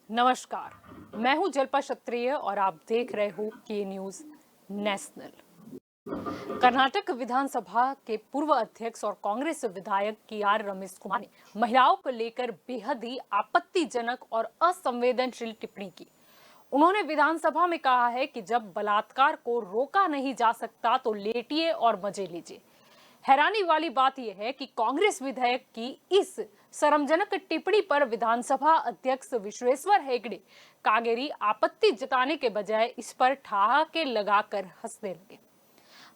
नमस्कार, मैं हूं जल्पा क्षत्रिय और आप देख रहे हो के न्यूज नेशनल। कर्नाटक विधानसभा के पूर्व अध्यक्ष और कांग्रेस विधायक के.आर. रमेश कुमार ने महिलाओं को लेकर बेहद ही आपत्तिजनक और असंवेदनशील टिप्पणी की। उन्होंने विधानसभा में कहा है कि जब बलात्कार को रोका नहीं जा सकता तो लेटिए और मजे लीजिए। हैरानी वाली बात यह है कि कांग्रेस विधायक की इस शर्मजनक टिप्पणी पर विधानसभा अध्यक्ष विश्वेश्वर हेगड़े कागेरी आपत्ति जताने के बजाय इस पर ठहाके लगाकर हंसने लगे।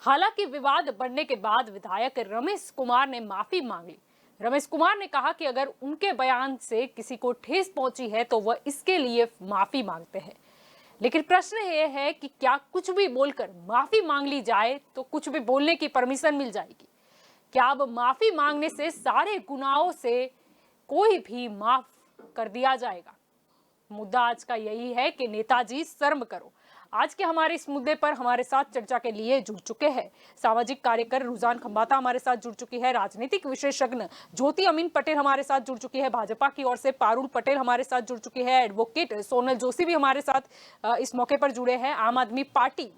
हालांकि विवाद बढ़ने के बाद विधायक रमेश कुमार ने माफी मांग ली। रमेश कुमार ने कहा कि अगर उनके बयान से किसी को ठेस पहुंची है तो वह इसके लिए माफी मांगते हैं। लेकिन प्रश्न यह है कि क्या कुछ भी बोलकर माफी मांग ली जाए तो कुछ भी बोलने की परमिशन मिल जाएगी? क्या अब माफी मांगने से सारे गुनाहों से कोई भी माफ कर दिया जाएगा? मुद्दा आज का यही है कि नेताजी शर्म करो। आज के हमारे इस मुद्दे पर हमारे साथ चर्चा के लिए जुड़ चुके हैं सामाजिक कार्यकर रुझान खंबाता हमारे साथ जुड़ चुकी है, राजनीतिक विशेषज्ञ ज्योति अमीन पटेल हमारे साथ जुड़ चुकी है, भाजपा की ओर से पारुल पटेल हमारे साथ जुड़ चुकी है, एडवोकेट सोनल जोशी भी हमारे साथ इस मौके पर जुड़े हैं, आम आदमी पार्टी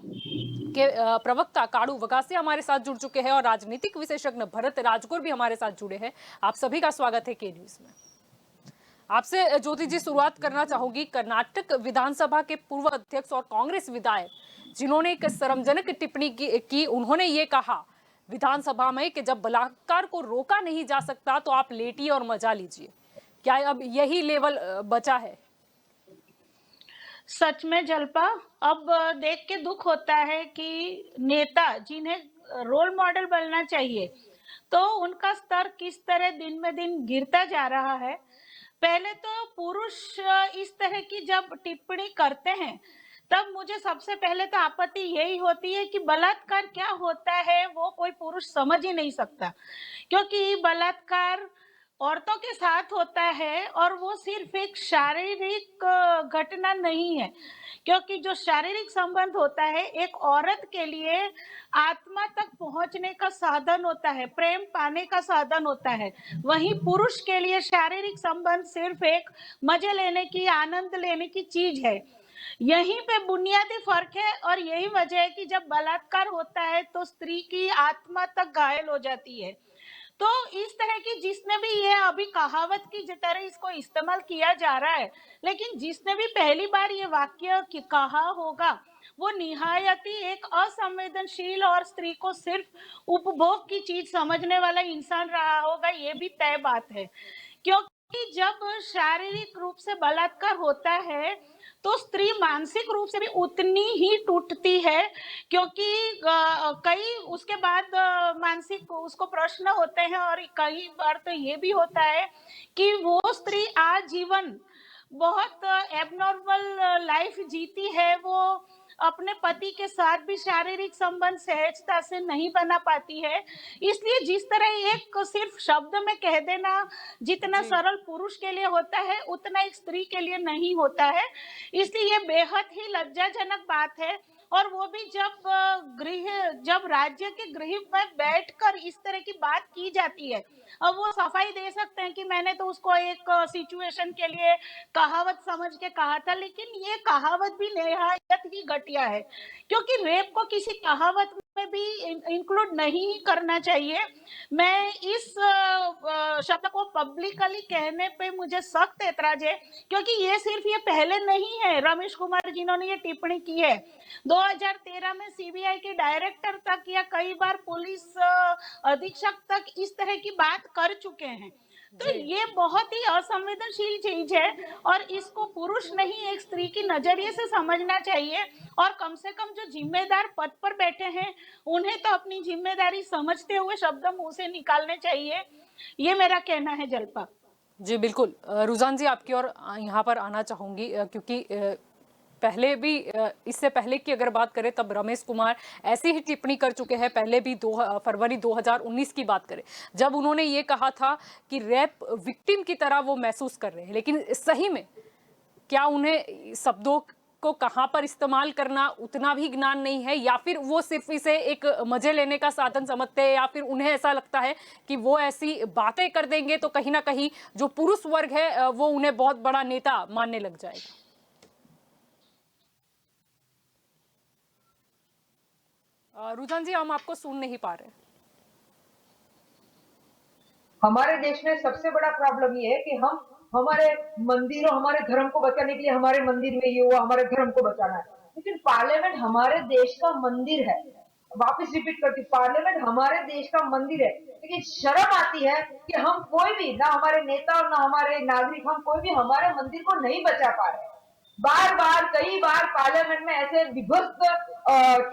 के प्रवक्ता काड़ू वगासे हमारे साथ जुड़ चुके हैं और राजनीतिक विशेषज्ञ भरत राजगुर भी हमारे साथ जुड़े हैं। आप सभी का स्वागत है के न्यूज में। आपसे ज्योति जी शुरुआत करना चाहूंगी। कर्नाटक विधानसभा के पूर्व अध्यक्ष और कांग्रेस विधायक जिन्होंने एक शर्मजनक टिप्पणी की, उन्होंने ये कहा विधानसभा में कि जब बलात्कार को रोका नहीं जा सकता तो आप लेटिए और मजा लीजिए। क्या अब यही लेवल बचा है? सच में जल्पा, अब देख के दुख होता है कि नेता जिन्हें रोल मॉडल बनना चाहिए तो उनका स्तर किस तरह दिन में दिन गिरता जा रहा है। पहले तो पुरुष इस तरह की जब टिप्पणी करते हैं तब मुझे सबसे पहले तो आपत्ति यही होती है कि बलात्कार क्या होता है वो कोई पुरुष समझ ही नहीं सकता, क्योंकि बलात्कार औरतों के साथ होता है और वो सिर्फ एक शारीरिक घटना नहीं है, क्योंकि जो शारीरिक संबंध होता है एक औरत के लिए आत्मा तक पहुंचने का साधन होता है, प्रेम पाने का साधन होता है। वहीं पुरुष के लिए शारीरिक संबंध सिर्फ एक मजे लेने की, आनंद लेने की चीज है। यहीं पे बुनियादी फर्क है और यही वजह है कि जब बलात्कार होता है तो स्त्री की आत्मा तक घायल हो जाती है। तो इस तरह की जिसने भी ये अभी कहावत की तरह इसको इस्तेमाल किया जा रहा है, लेकिन जिसने भी पहली बार ये वाक्य कहा होगा वो निहायत ही एक असंवेदनशील और स्त्री को सिर्फ उपभोग की चीज समझने वाला इंसान रहा होगा, ये भी तय बात है। क्योंकि जब शारीरिक रूप से बलात्कार होता है तो स्त्री मानसिक रूप से भी उतनी ही टूटती है, क्योंकि कई उसके बाद मानसिक उसको प्रश्न होते हैं और कई बार तो ये भी होता है कि वो स्त्री आजीवन बहुत एबनॉर्मल लाइफ जीती है। वो अपने पति के साथ भी शारीरिक संबंध सहजता से नहीं बना पाती है। इसलिए जिस तरह एक सिर्फ शब्द में कह देना जितना सरल पुरुष के लिए होता है उतना एक स्त्री के लिए नहीं होता है। इसलिए ये बेहद ही लज्जाजनक बात है। और वो भी जब राज्य के गृह में बैठकर इस तरह की बात की जाती है। अब वो सफाई दे सकते हैं कि मैंने तो उसको एक सिचुएशन के लिए कहावत समझ के कहा था, लेकिन ये कहावत भी निहायत ही घटिया है, क्योंकि रेप को किसी कहावत में भी इंक्लूड नहीं करना चाहिए। मैं इस शब्द को पब्लिकली कहने पे मुझे सख्त ऐतराज है, क्योंकि ये सिर्फ ये पहले नहीं है रमेश कुमार जिन्होंने ये टिप्पणी की है। 2013 में सीबीआई के डायरेक्टर तक या कई बार पुलिस अधीक्षक तक इस तरह की बात कर चुके हैं। तो ये बहुत ही असंवेदनशील चीज है और इसको पुरुष नहीं एक स्त्री की नजरिए से समझना चाहिए। और कम से कम जो जिम्मेदार पद पर बैठे हैं उन्हें तो अपनी जिम्मेदारी समझते हुए शब्द मुंह से निकालने चाहिए, ये मेरा कहना है जल्पा। जी बिल्कुल, रुझान जी आपकी ओर यहाँ पर आना चाहूंगी, क्योंकि पहले भी इससे पहले की अगर बात करें तब रमेश कुमार ऐसी ही टिप्पणी कर चुके हैं। पहले भी फरवरी 2019 की बात करें जब उन्होंने ये कहा था कि रैप विक्टिम की तरह वो महसूस कर रहे हैं, लेकिन सही में क्या उन्हें शब्दों को कहां पर इस्तेमाल करना उतना भी ज्ञान नहीं है, या फिर वो सिर्फ इसे एक मजे लेने का साधन समझते हैं, या फिर उन्हें ऐसा लगता है कि वो ऐसी बातें कर देंगे तो कहीं ना कहीं जो पुरुष वर्ग है वो उन्हें बहुत बड़ा नेता मानने लग जाएगा। रुझान जी, हम आपको सुन नहीं पा रहे। हमारे देश में सबसे बड़ा प्रॉब्लम ये है कि हम हमारे मंदिरों, हमारे धर्म को बचाने के लिए हमारे मंदिर में ये हुआ, हमारे धर्म को बचाना है। लेकिन पार्लियामेंट हमारे देश का मंदिर है। वापस रिपीट करती हूँ, पार्लियामेंट हमारे देश का मंदिर है। लेकिन शर्म आती है कि हम कोई भी, ना हमारे नेता और ना हमारे नागरिक, हम कोई भी हमारे मंदिर को नहीं बचा पा रहे। बार बार कई बार पार्लियामेंट में ऐसे विभत्स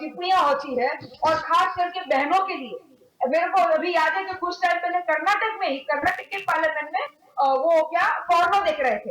टिप्पणियां होती है, और खास करके बहनों के लिए। मेरे को अभी याद है कि कुछ टाइम पहले कर्नाटक के पार्लियामेंट में वो क्या पोर्नो देख रहे थे।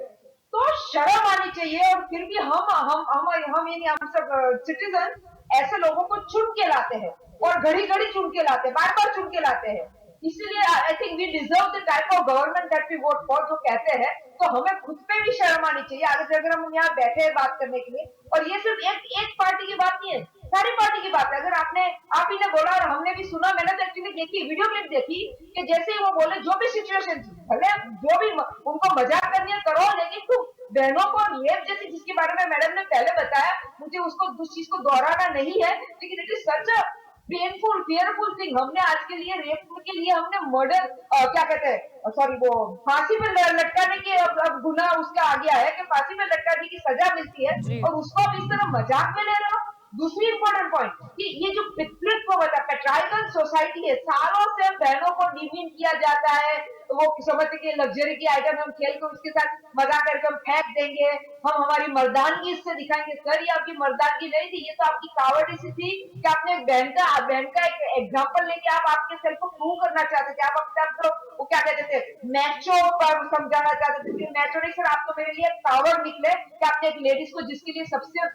तो शर्म आनी चाहिए। और फिर भी हम यानी हम सब सिटीजन ऐसे लोगों को चुन के लाते हैं, और घड़ी घड़ी चुन के लाते हैं, बार बार चुन के लाते हैं। इसीलिए I think we deserve the type of government that we vote for, जो कहते हैं। तो हमें खुद पे भी शर्म आनी चाहिए आगे अगर हम यहाँ बैठे हैं बात करने के लिए। और ये सिर्फ एक पार्टी की बात नहीं है, सारी पार्टी की बात है। अगर आप ही ने बोला और हमने भी सुना, मैंने तो एक्चुअली देखी, वीडियो क्लिप देखी कि जैसे ही वो बोले, जो भी सिचुएशन थी, भले जो भी उनको मजाक करनी है करो, लेकिन तुम बहनों को रेप जैसी, जिसके बारे में मैडम ने पहले बताया, मुझे उसको उस चीज को दोहराना नहीं है, लेकिन it is such a painful fearful thing. हमने आज के लिए रेप के लिए हमने मर्डर क्या कहते हैं, सॉरी, वो फांसी पे लटकाने के अब गुनाह उसका आ गया है कि फांसी में लटकाने की सजा मिलती है, जी। और उसको अब इस तरह मजाक में ले रहे हो। दूसरी इंपॉर्टेंट पॉइंट कि ये जो पितृत्व होता है, पेट्राइकल सोसाइटी है, सालों से बहनों को डिमीन किया जाता है। तो वो समझते कि लग्जरी की आइटम हम खेल कर उसके साथ मजा करके हम फेंक देंगे, हम हमारी मर्दानगी इससे दिखाएंगे। सर, ये आपकी मर्दानगी नहीं थी, ये तो आपकी कावर्डिसी थी कि आपने एक बहन का एक एग्जाम्पल लेके आप आपके सेल्फ को प्रूव करना चाहते थे। आप अपने आप को वो क्या कहते थे, मैचो पर समझाना चाहते थे। मैचो नहीं सर, आप तो मेरे लिए कावर्ड निकले कि आपने एक लेडीज को, जिसके लिए सबसे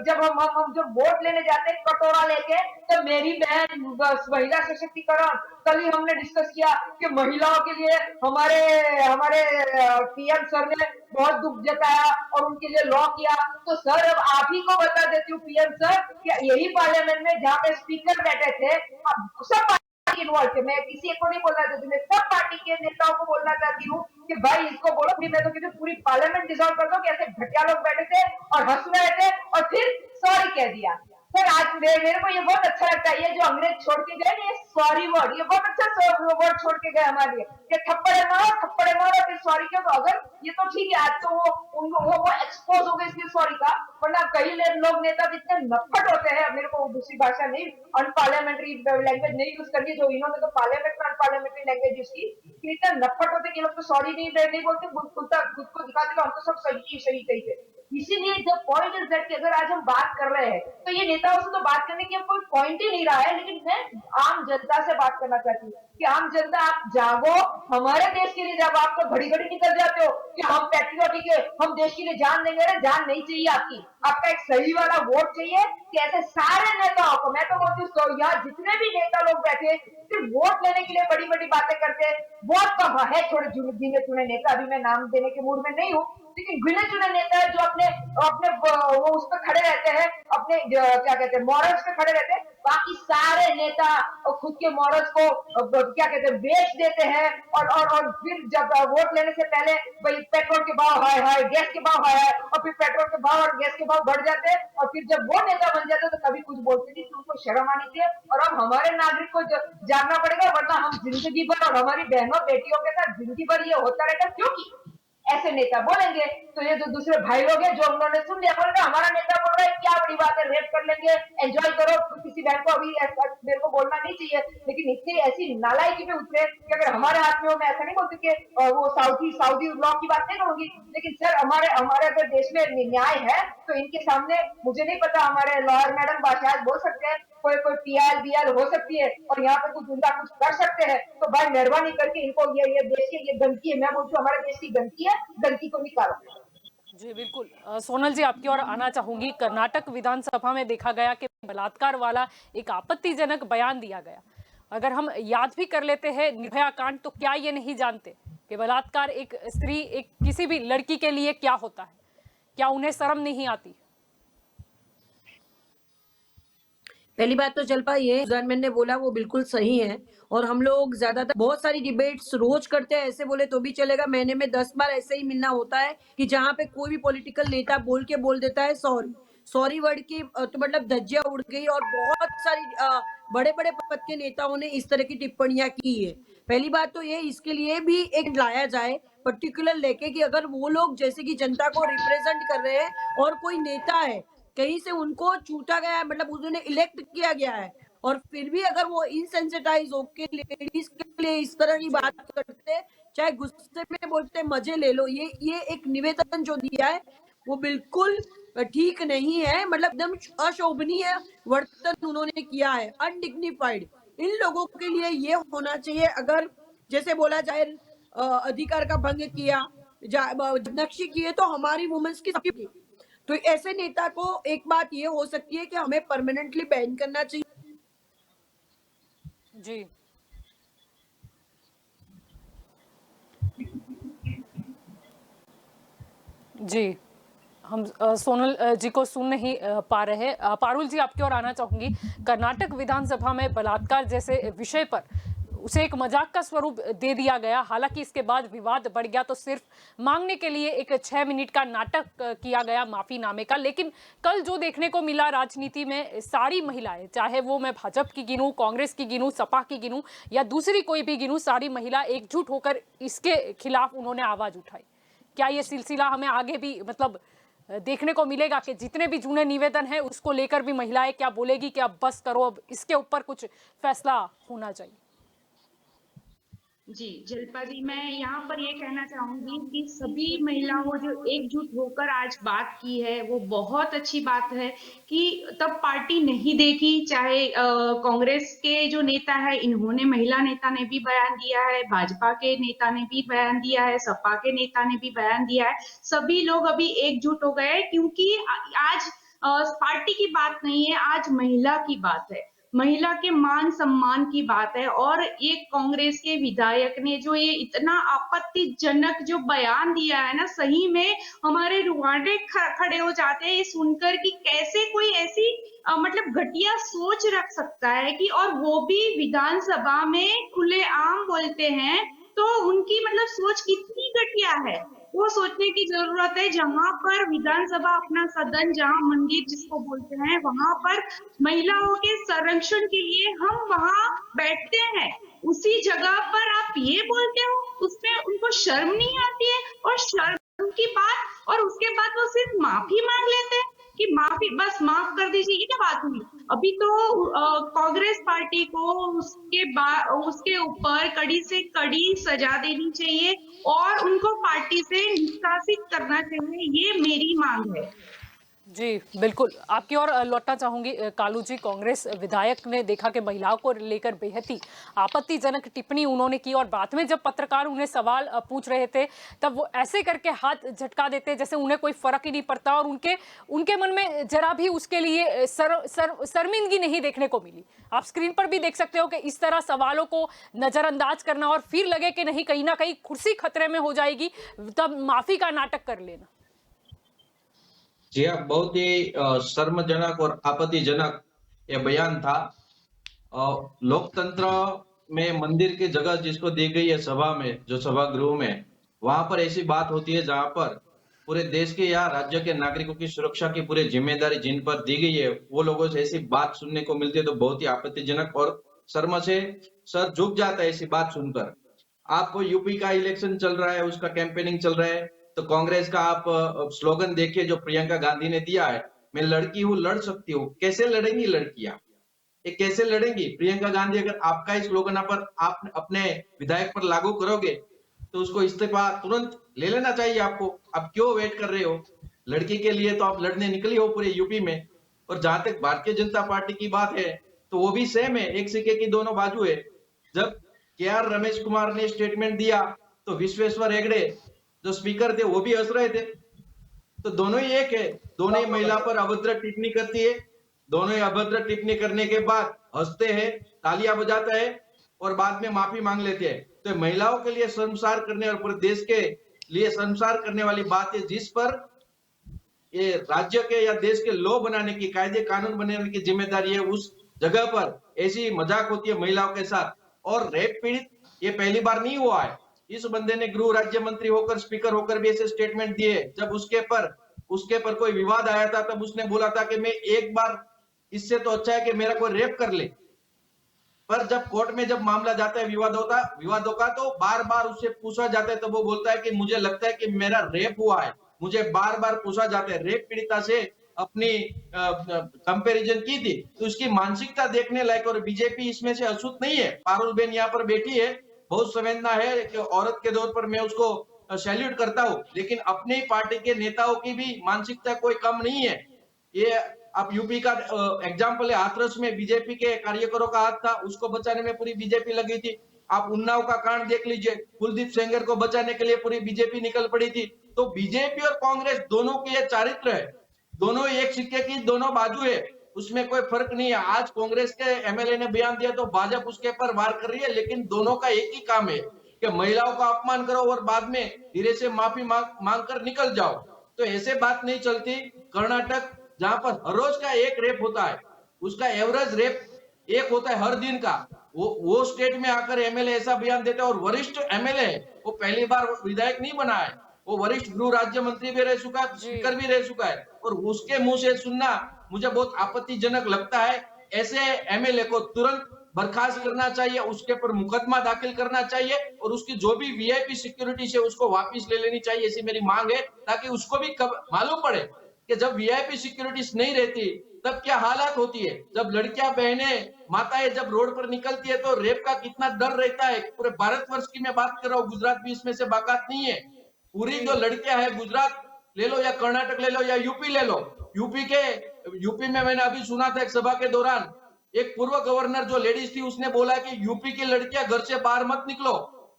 जब हम जब वोट लेने जाते हैं कटोरा लेके, तो मेरी बहन, महिला सशक्तिकरण, कल ही हमने डिस्कस किया कि महिलाओं के लिए हमारे हमारे पीएम सर ने बहुत दुख जताया और उनके लिए लॉ किया। तो सर, अब आप ही को बता देती हूँ पीएम सर, कि यही पार्लियामेंट में जहाँ पे स्पीकर बैठे थे, अब सब पार्टी इन्वॉल्व थे, मैं किसी एक को नहीं बोलना चाहती, मैं सब पार्टी के नेताओं को बोलना चाहती हूँ कि भाई इसको बोलो। फिर मैं तो कहती पूरी पार्लियामेंट डिसॉल्व कर दो कि ऐसे घटिया लोग बैठे थे और हंस रहे थे और फिर सॉरी कह दिया। सर, आज मेरे को ये बहुत अच्छा लगता है, ये जो अंग्रेज छोड़ के गए, ये सॉरी वर्ड, ये बहुत अच्छा वर्ड छोड़ के गए हमारे लिए, कि थप्पड़े मारो फिर सॉरी क्यों। तो अगर ये तो ठीक है, आज तो वो एक्सपोज हो गए इसलिए सॉरी का, वरना कई लोग नेता इतने नफट होते हैं। मेरे को दूसरी भाषा नहीं, अनपार्लियामेंट्री लैंग्वेज नहीं यूज करनी, जो इन्होंने तो पार्लियामेंट में अनपार्लियामेंट्री लैंग्वेज यूज की, इतने नफट होते कि लोग तो सॉरी नहीं बोलते, खुद को दिखाते कि हम तो सब सही थे। इसीलिए जब पॉइंट इज दैट कि अगर आज हम बात कर रहे हैं, तो ये नेताओं से तो बात करने की कोई पॉइंट ही नहीं रहा है। लेकिन मैं आम जनता से बात करना चाहती हूँ कि आम जनता, आप जागो, हमारे देश के लिए। जब आप तो घड़ी घड़ी निकल जाते हो कि हम पैट्रियोटिक है, हम देश के लिए जान देंगे। अरे जान नहीं चाहिए आपका एक सही वाला वोट चाहिए। कि ऐसे सारे नेताओं को, मैं तो बोलती हूँ, यहाँ जितने भी नेता लोग बैठे सिर्फ वोट लेने के लिए बड़ी बड़ी बातें करते हैं। बहुत कम है थोड़े गिने चुने नेता, अभी मैं नाम देने के मूड में नहीं हूँ, लेकिन गिने चुने नेता है जो अपने अपने वो उस पर खड़े रहते हैं, अपने क्या कहते हैं, मॉरल्स पे खड़े रहते हैं। बाकी सारे नेता खुद के मॉरल्स को क्या कहते हैं, बेच देते हैं। और फिर जब वोट लेने से पहले भाई पेट्रोल के भाव हाय, गैस के भाव हाय, और फिर पेट्रोल के भाव और गैस के भाव बढ़ जाते हैं, और फिर जब वो नेता बन जाते तो कभी कुछ बोलते नहीं। तुमको शर्म आनी चाहिए। और अब हमारे नागरिक को जानना पड़ेगा, वरना हम जिंदगी भर, और हमारी बहनों बेटियों के साथ जिंदगी भर ये होता रहेगा। क्योंकि ऐसे नेता बोलेंगे तो ये जो दूसरे भाई लोग हैं, जो उन्होंने सुन लिया, बोल रहे हमारा नेता बोल रहा है, क्या बड़ी बात है, रेप कर लेंगे, एंजॉय करो। किसी बहन को अभी मेरे को बोलना नहीं चाहिए, लेकिन इतनी ऐसी नालायकी पे उतरे कि अगर हमारे हाथ में हो, मैं ऐसा नहीं बोलती कि वो सऊदी लॉ की बात नहीं करूंगी, लेकिन सर हमारे अगर देश में न्याय है तो इनके सामने, मुझे नहीं पता, हमारे लॉयर मैडम शायद बोल सकते हैं, कोई पीआर बीआर हो सकती है और यहाँ पे कुछ उनका कुछ कर सकते हैं। तो भाई मेहरबानी करके इनको ये देश की ये गंदगी है, मैं बोलती हूँ हमारे देश की गंदगी है, गंदगी को निकालो। जी बिल्कुल। सोनल जी, आपकी ओर आना चाहूंगी। कर्नाटक विधानसभा में देखा गया कि बलात्कार वाला एक आपत्तिजनक बयान दिया गया। अगर हम याद भी कर लेते हैं निर्भया कांड, तो क्या ये नहीं जानते कि बलात्कार एक स्त्री, एक किसी भी लड़की के लिए क्या होता है? क्या उन्हें शर्म नहीं आती? पहली बात तो जलपा ये सुजान मैम ने बोला वो बिल्कुल सही है और हम लोग ज्यादातर बहुत सारी डिबेट्स रोज करते हैं, ऐसे बोले तो भी चलेगा। महीने में 10 बार ऐसे ही मिलना होता है कि जहाँ पे कोई भी पॉलिटिकल नेता बोल देता है सॉरी। सॉरी वर्ड की तो मतलब धज्जियां उड़ गई और बहुत सारी बड़े बड़े पद के नेताओं ने इस तरह की टिप्पणियां की है। पहली बात तो ये इसके लिए भी एक लाया जाए पर्टिकुलर लेके कि अगर वो लोग जैसे कि जनता को रिप्रेजेंट कर रहे हैं और कोई नेता है कहीं से उनको चूटा गया है, मतलब उन्होंने इलेक्ट किया गया है और फिर भी अगर वो इनसेंसिटाइज होके लेडीज के लिए इस तरह की बात करते हैं, चाहे गुस्से में बोलते हैं मजे ले लो, ये एक निवेदन जो दिया है वो बिल्कुल ठीक नहीं है। मतलब एकदम अशोभनीय वर्तन उन्होंने किया है, अनडिग्निफाइड। इन लोगों के लिए ये होना चाहिए, अगर जैसे बोला जाए अधिकार का भंग किया, नक्शी किए तो हमारी वुमेन्स की सबकी की। तो ऐसे नेता को एक बात ये हो सकती है कि हमें परमानेंटली बैन करना चाहिए। जी जी, हम सोनल जी को सुन नहीं पा रहे। पारुल जी, आपकी ओर आना चाहूंगी। कर्नाटक विधानसभा में बलात्कार जैसे विषय पर उसे एक मजाक का स्वरूप दे दिया गया। हालांकि इसके बाद विवाद बढ़ गया तो सिर्फ मांगने के लिए एक 6 मिनट का नाटक किया गया माफीनामे का। लेकिन कल जो देखने को मिला राजनीति में, सारी महिलाएं, चाहे वो मैं भाजपा की गिनूं, कांग्रेस की गिनूं, सपा की गिनूं या दूसरी कोई भी गिनूं, सारी महिला एकजुट होकर इसके खिलाफ उन्होंने आवाज उठाई। क्या ये सिलसिला हमें आगे भी मतलब देखने को मिलेगा कि जितने भी जूने निवेदन है उसको लेकर भी महिलाएं क्या बोलेगी कि अब बस करो, अब इसके ऊपर कुछ फैसला होना चाहिए? जी, जल्पा जी, मैं यहाँ पर ये कहना चाहूंगी कि सभी महिलाओं जो एकजुट होकर आज बात की है वो बहुत अच्छी बात है कि तब पार्टी नहीं देखी, चाहे कांग्रेस के जो नेता है इन्होंने, महिला नेता ने भी बयान दिया है, भाजपा के नेता ने भी बयान दिया है, सपा के नेता ने भी बयान दिया है, सभी लोग अभी एकजुट हो गए क्योंकि आज पार्टी की बात नहीं है, आज महिला की बात है, महिला के मान सम्मान की बात है। और ये कांग्रेस के विधायक ने जो ये इतना आपत्तिजनक जो बयान दिया है ना, सही में हमारे रुआंडे खड़े हो जाते हैं ये सुनकर कि कैसे कोई ऐसी मतलब घटिया सोच रख सकता है कि, और वो भी विधानसभा में खुलेआम बोलते हैं, तो उनकी मतलब सोच कितनी घटिया है वो सोचने की जरूरत है। जहां पर विधानसभा अपना सदन, जहां मंदिर जिसको बोलते हैं, वहां पर महिलाओं के संरक्षण के लिए हम वहां बैठते हैं, उसी जगह पर आप ये बोलते हो, उसमें उनको शर्म नहीं आती है? और शर्म की बात, और उसके बाद वो सिर्फ माफी मांग लेते हैं कि माफी, बस माफ कर दीजिए, ये क्या बात हुई? अभी तो कांग्रेस पार्टी को उसके ऊपर कड़ी से कड़ी सजा देनी चाहिए और उनको पार्टी से निष्कासित करना चाहिए, ये मेरी मांग है। जी बिल्कुल, आपकी ओर लौटना चाहूंगी कालू जी। कांग्रेस विधायक ने देखा कि महिलाओं को लेकर बेहद ही आपत्तिजनक टिप्पणी उन्होंने की और बाद में जब पत्रकार उन्हें सवाल पूछ रहे थे तब वो ऐसे करके हाथ झटका देते जैसे उन्हें कोई फर्क ही नहीं पड़ता और उनके मन में जरा भी उसके लिए शर्मिंदगी नहीं देखने को मिली। आप स्क्रीन पर भी देख सकते हो कि इस तरह सवालों को नजरअंदाज करना और फिर लगे कि नहीं, कहीं ना कहीं कुर्सी खतरे में हो जाएगी, तब माफी का नाटक कर लेना। जी हाँ, बहुत ही शर्मजनक और आपत्तिजनक ये बयान था। लोकतंत्र में मंदिर की जगह जिसको दी गई है सभा में, जो सभागृह में, वहां पर ऐसी बात होती है जहां पर पूरे देश के या राज्य के नागरिकों की सुरक्षा की पूरी जिम्मेदारी जिन पर दी गई है, वो लोगों से ऐसी बात सुनने को मिलती है तो बहुत ही आपत्तिजनक और शर्म से सर झुक जाता है ऐसी बात सुनकर। आपको यूपी का इलेक्शन चल रहा है, उसका कैंपेनिंग चल रहा है, तो कांग्रेस का आप स्लोगन देखिए जो प्रियंका गांधी ने दिया है, मैं लड़की हूँ, लड़ सकती हूँ। कैसे लड़ेंगी लड़कियां? ये कैसे लड़ेंगी? प्रियंका गांधी अगर आपका इस स्लोगन पर आप अपने विधायक पर लागू करोगे तो उसको इस्तीफा तुरंत ले लेना चाहिए आपको। आप क्यों वेट कर रहे हो? लड़की के लिए तो आप लड़ने निकली हो पूरे यूपी में। और जहां तक भारतीय जनता पार्टी की बात है तो वो भी सेम है, एक सिक्के की दोनों बाजू है। जब के.आर. रमेश कुमार ने स्टेटमेंट दिया तो विश्वेश्वर हेगड़े जो स्पीकर थे वो भी हंस रहे थे। तो दोनों ही एक है, दोनों ही महिला पर अभद्र टिप्पणी करती है, दोनों ही अभद्र टिप्पणी करने के बाद हंसते हैं, तालियां बजाते हैं और बाद में माफी मांग लेते हैं। तो महिलाओं के लिए शर्मसार करने और पूरे देश के लिए शर्मसार करने वाली बात है, जिस पर ये राज्य के या देश के लॉ बनाने की, कायदे कानून बनाने की जिम्मेदारी है उस जगह पर ऐसी मजाक होती है महिलाओं के साथ। और रेप पीड़ित ये पहली बार नहीं हुआ है। इस बंदे ने गृह राज्य मंत्री होकर, स्पीकर होकर भी ऐसे स्टेटमेंट दिए। जब उसके पर कोई विवाद आया था तब उसने बोला था कि मैं एक बार, इससे तो अच्छा है कि मेरा कोई रेप कर ले। पर जब कोर्ट में जब मामला जाता है विवादों का, तो बार बार उससे पूछा जाता है, तो वो बोलता है कि मुझे लगता है कि मेरा रेप हुआ है। मुझे बार बार पूछा जाता है। रेप पीड़िता से अपनी कंपैरिजन की थी, तो उसकी मानसिकता देखने लायक। और बीजेपी इसमें से अछूत नहीं है। पारुल बेन यहाँ पर बैठी है, बहुत संवेदना है कि औरत के तौर पर मैं उसको सैल्यूट करता हूँ, लेकिन अपनी पार्टी के नेताओं की भी मानसिकता कोई कम नहीं है। ये आप यूपी का एग्जाम्पल है, हाथरस में बीजेपी के कार्यकरों का हाथ था, उसको बचाने में पूरी बीजेपी लगी थी। आप उन्नाव का कांड देख लीजिए, कुलदीप सेंगर को बचाने के लिए पूरी बीजेपी निकल पड़ी थी। तो बीजेपी और कांग्रेस दोनों के ये चारित्र है, दोनों एक सिक्के की दोनों बाजू है, उसमें कोई फर्क नहीं है। आज कांग्रेस के एमएलए ने बयान दिया तो भाजपा उसके पर वार कर रही है, लेकिन दोनों का एक ही काम है कि महिलाओं का अपमान करो और बाद में धीरे से माफी मांग कर निकल जाओ। तो ऐसे बात नहीं चलती। कर्नाटक जहां पर हर रोज का एक रेप होता है, उसका एवरेज रेप एक होता है हर दिन का, वो स्टेट में आकर एमएलए ऐसा बयान देते हैं। और वरिष्ठ एमएलए, वो पहली बार विधायक नहीं बना है, वो वरिष्ठ गृह राज्य मंत्री भी रह चुका है, स्पीकर भी रह चुका है, और उसके मुंह से सुनना मुझे बहुत आपत्तिजनक लगता है। ऐसे एमएलए को तुरंत बर्खास्त करना चाहिए, उसके ऊपर मुकदमा दाखिल करना चाहिए, और उसकी जो भी वीआईपी सिक्योरिटी है उसको वापस ले लेनी चाहिए, ऐसी मेरी मांग है। ताकि उसको भी मालूम पड़े कि जब वीआईपी सिक्योरिटीज नहीं रहती तब क्या हालात होती है। जब लड़कियां, बहनें, माताएं जब रोड पर निकलती है तो रेप का कितना डर रहता है। पूरे भारतवर्ष की मैं बात कर रहा हूँ, गुजरात भी इसमें से बाकात नहीं है। पूरी जो लड़कियां हैं, गुजरात ले लो या कर्नाटक ले लो या यूपी ले लो, यूपी में मैंने अभी सुना था एक सभा के दौरान, एक पूर्व गवर्नर जो लेडीज थी उसने बोला कि यूपी की लड़कियां घर से बाहर मत निकलो,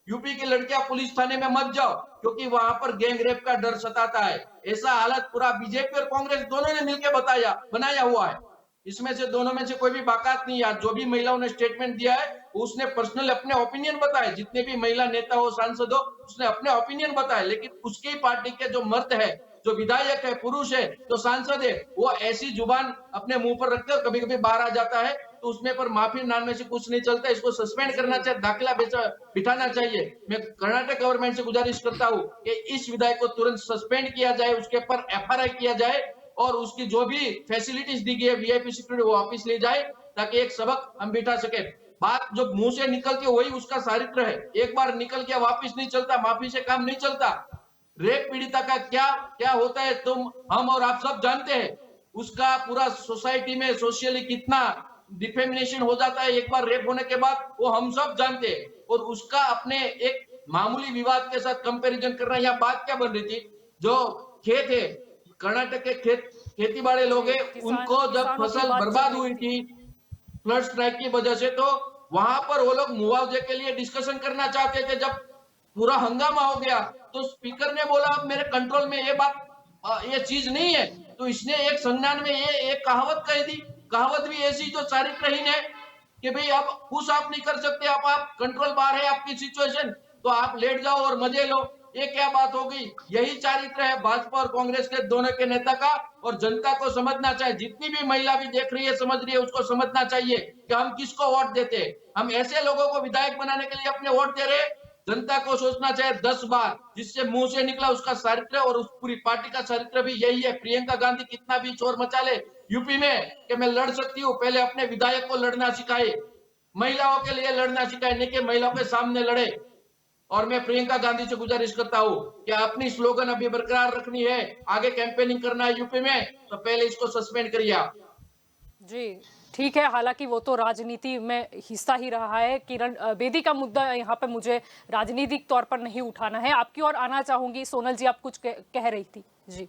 यूपी की लड़कियां पुलिस थाने में मत जाओ, क्योंकि वहां पर गैंग रेप का डर सताता है। ऐसा हालत पूरा बीजेपी और कांग्रेस दोनों ने मिलकर बनाया हुआ है। इसमें से दोनों में से कोई भी बाकात नहीं है। जो भी महिलाओं ने स्टेटमेंट दिया है उसने पर्सनल अपने ओपिनियन बताए, जितने भी महिला नेता हो, सांसद हो, उसने अपने ओपिनियन बताए। लेकिन उसकी पार्टी के जो मर्द है, जो विधायक है, पुरुष है, जो सांसद है, वो ऐसी जुबान अपने मुंह पर रखते और कभी कभी बाहर आ जाता है, तो उसमें पर माफी मांगने से कुछ नहीं चलता। इसको सस्पेंड करना चाहिए, दाखिला बिठाना चाहिए। मैं कर्नाटक गवर्नमेंट से गुजारिश करता हूँ कि इस विधायक को तुरंत सस्पेंड किया जाए, उसके ऊपर एफआईआर किया जाए, और उसकी जो भी फैसिलिटीज दी गई है वीआईपी सिक्योरिटी वो वापस ले जाए, ताकि एक सबक हम बिठा सके। बात जो मुंह से निकलती है वही उसका चारित्र है। एक बार निकल गया वापस नहीं चलता, माफी से काम नहीं चलता। रेप पीड़िता का क्या होता है तुम, हम और आप सब जानते हैं। उसका पूरा सोसाइटी में सोशली कितना डिफेमिनेशन हो जाता है एक बार रेप होने के बाद, वो हम सब जानते हैं। और उसका अपने एक मामूली विवाद के साथ कंपैरिजन करना, यहाँ बात क्या बन रही थी, जो खेत है, कर्नाटक के खेती बाड़ी लोग हैं, उनको जब फसल बर्बाद हुई थी फ्लड स्ट्राइक की वजह से, तो वहां पर वो लोग मुआवजे के लिए डिस्कशन करना चाहते थे। जब पूरा हंगामा हो गया तो स्पीकर ने बोला अब मेरे कंट्रोल में ये चीज नहीं है। तो इसने एक संज्ञान में ये एक कहावत कही थी, कहावत भी ऐसी जो चारित्रहीन है कि भाई अब कुछ आप नहीं कर सकते, आप कंट्रोल बाहर है आपकी सिचुएशन, तो आप लेट जाओ और मजे लो। ये क्या बात हो गई। यही चारित्र है भाजपा और कांग्रेस के दोनों के नेता का। और जनता को समझना चाहिए, जितनी भी महिला भी देख रही है, समझ रही है, उसको समझना चाहिए कि हम किसको वोट देते हैं। हम ऐसे लोगों को विधायक बनाने के लिए अपने वोट दे रहे हैं। जनता को सोचना चाहिए 10 बार, जिससे मुंह से निकला उसका चरित्र और उस पूरी पार्टी का चरित्र भी यही है। प्रियंका गांधी कितना भी शोर मचा ले यूपी में कि मैं लड़ सकती हूँ, पहले अपने विधायक को लड़ना सिखाए, महिलाओं के लिए लड़ना सिखाए, नहीं कि महिलाओं के सामने लड़े। और मैं प्रियंका गांधी से गुजारिश करता हूँ कि अपनी स्लोगन अभी बरकरार रखनी है, आगे कैंपेनिंग करना है यूपी में, तो पहले इसको सस्पेंड करिए आप। जी ठीक है, हालांकि वो तो राजनीति में हिस्सा ही रहा है। किरण बेदी का मुद्दा यहाँ पे मुझे राजनीतिक तौर पर नहीं उठाना है। आपकी ओर आना चाहूंगी, सोनल जी आप कुछ कह रही थी। जी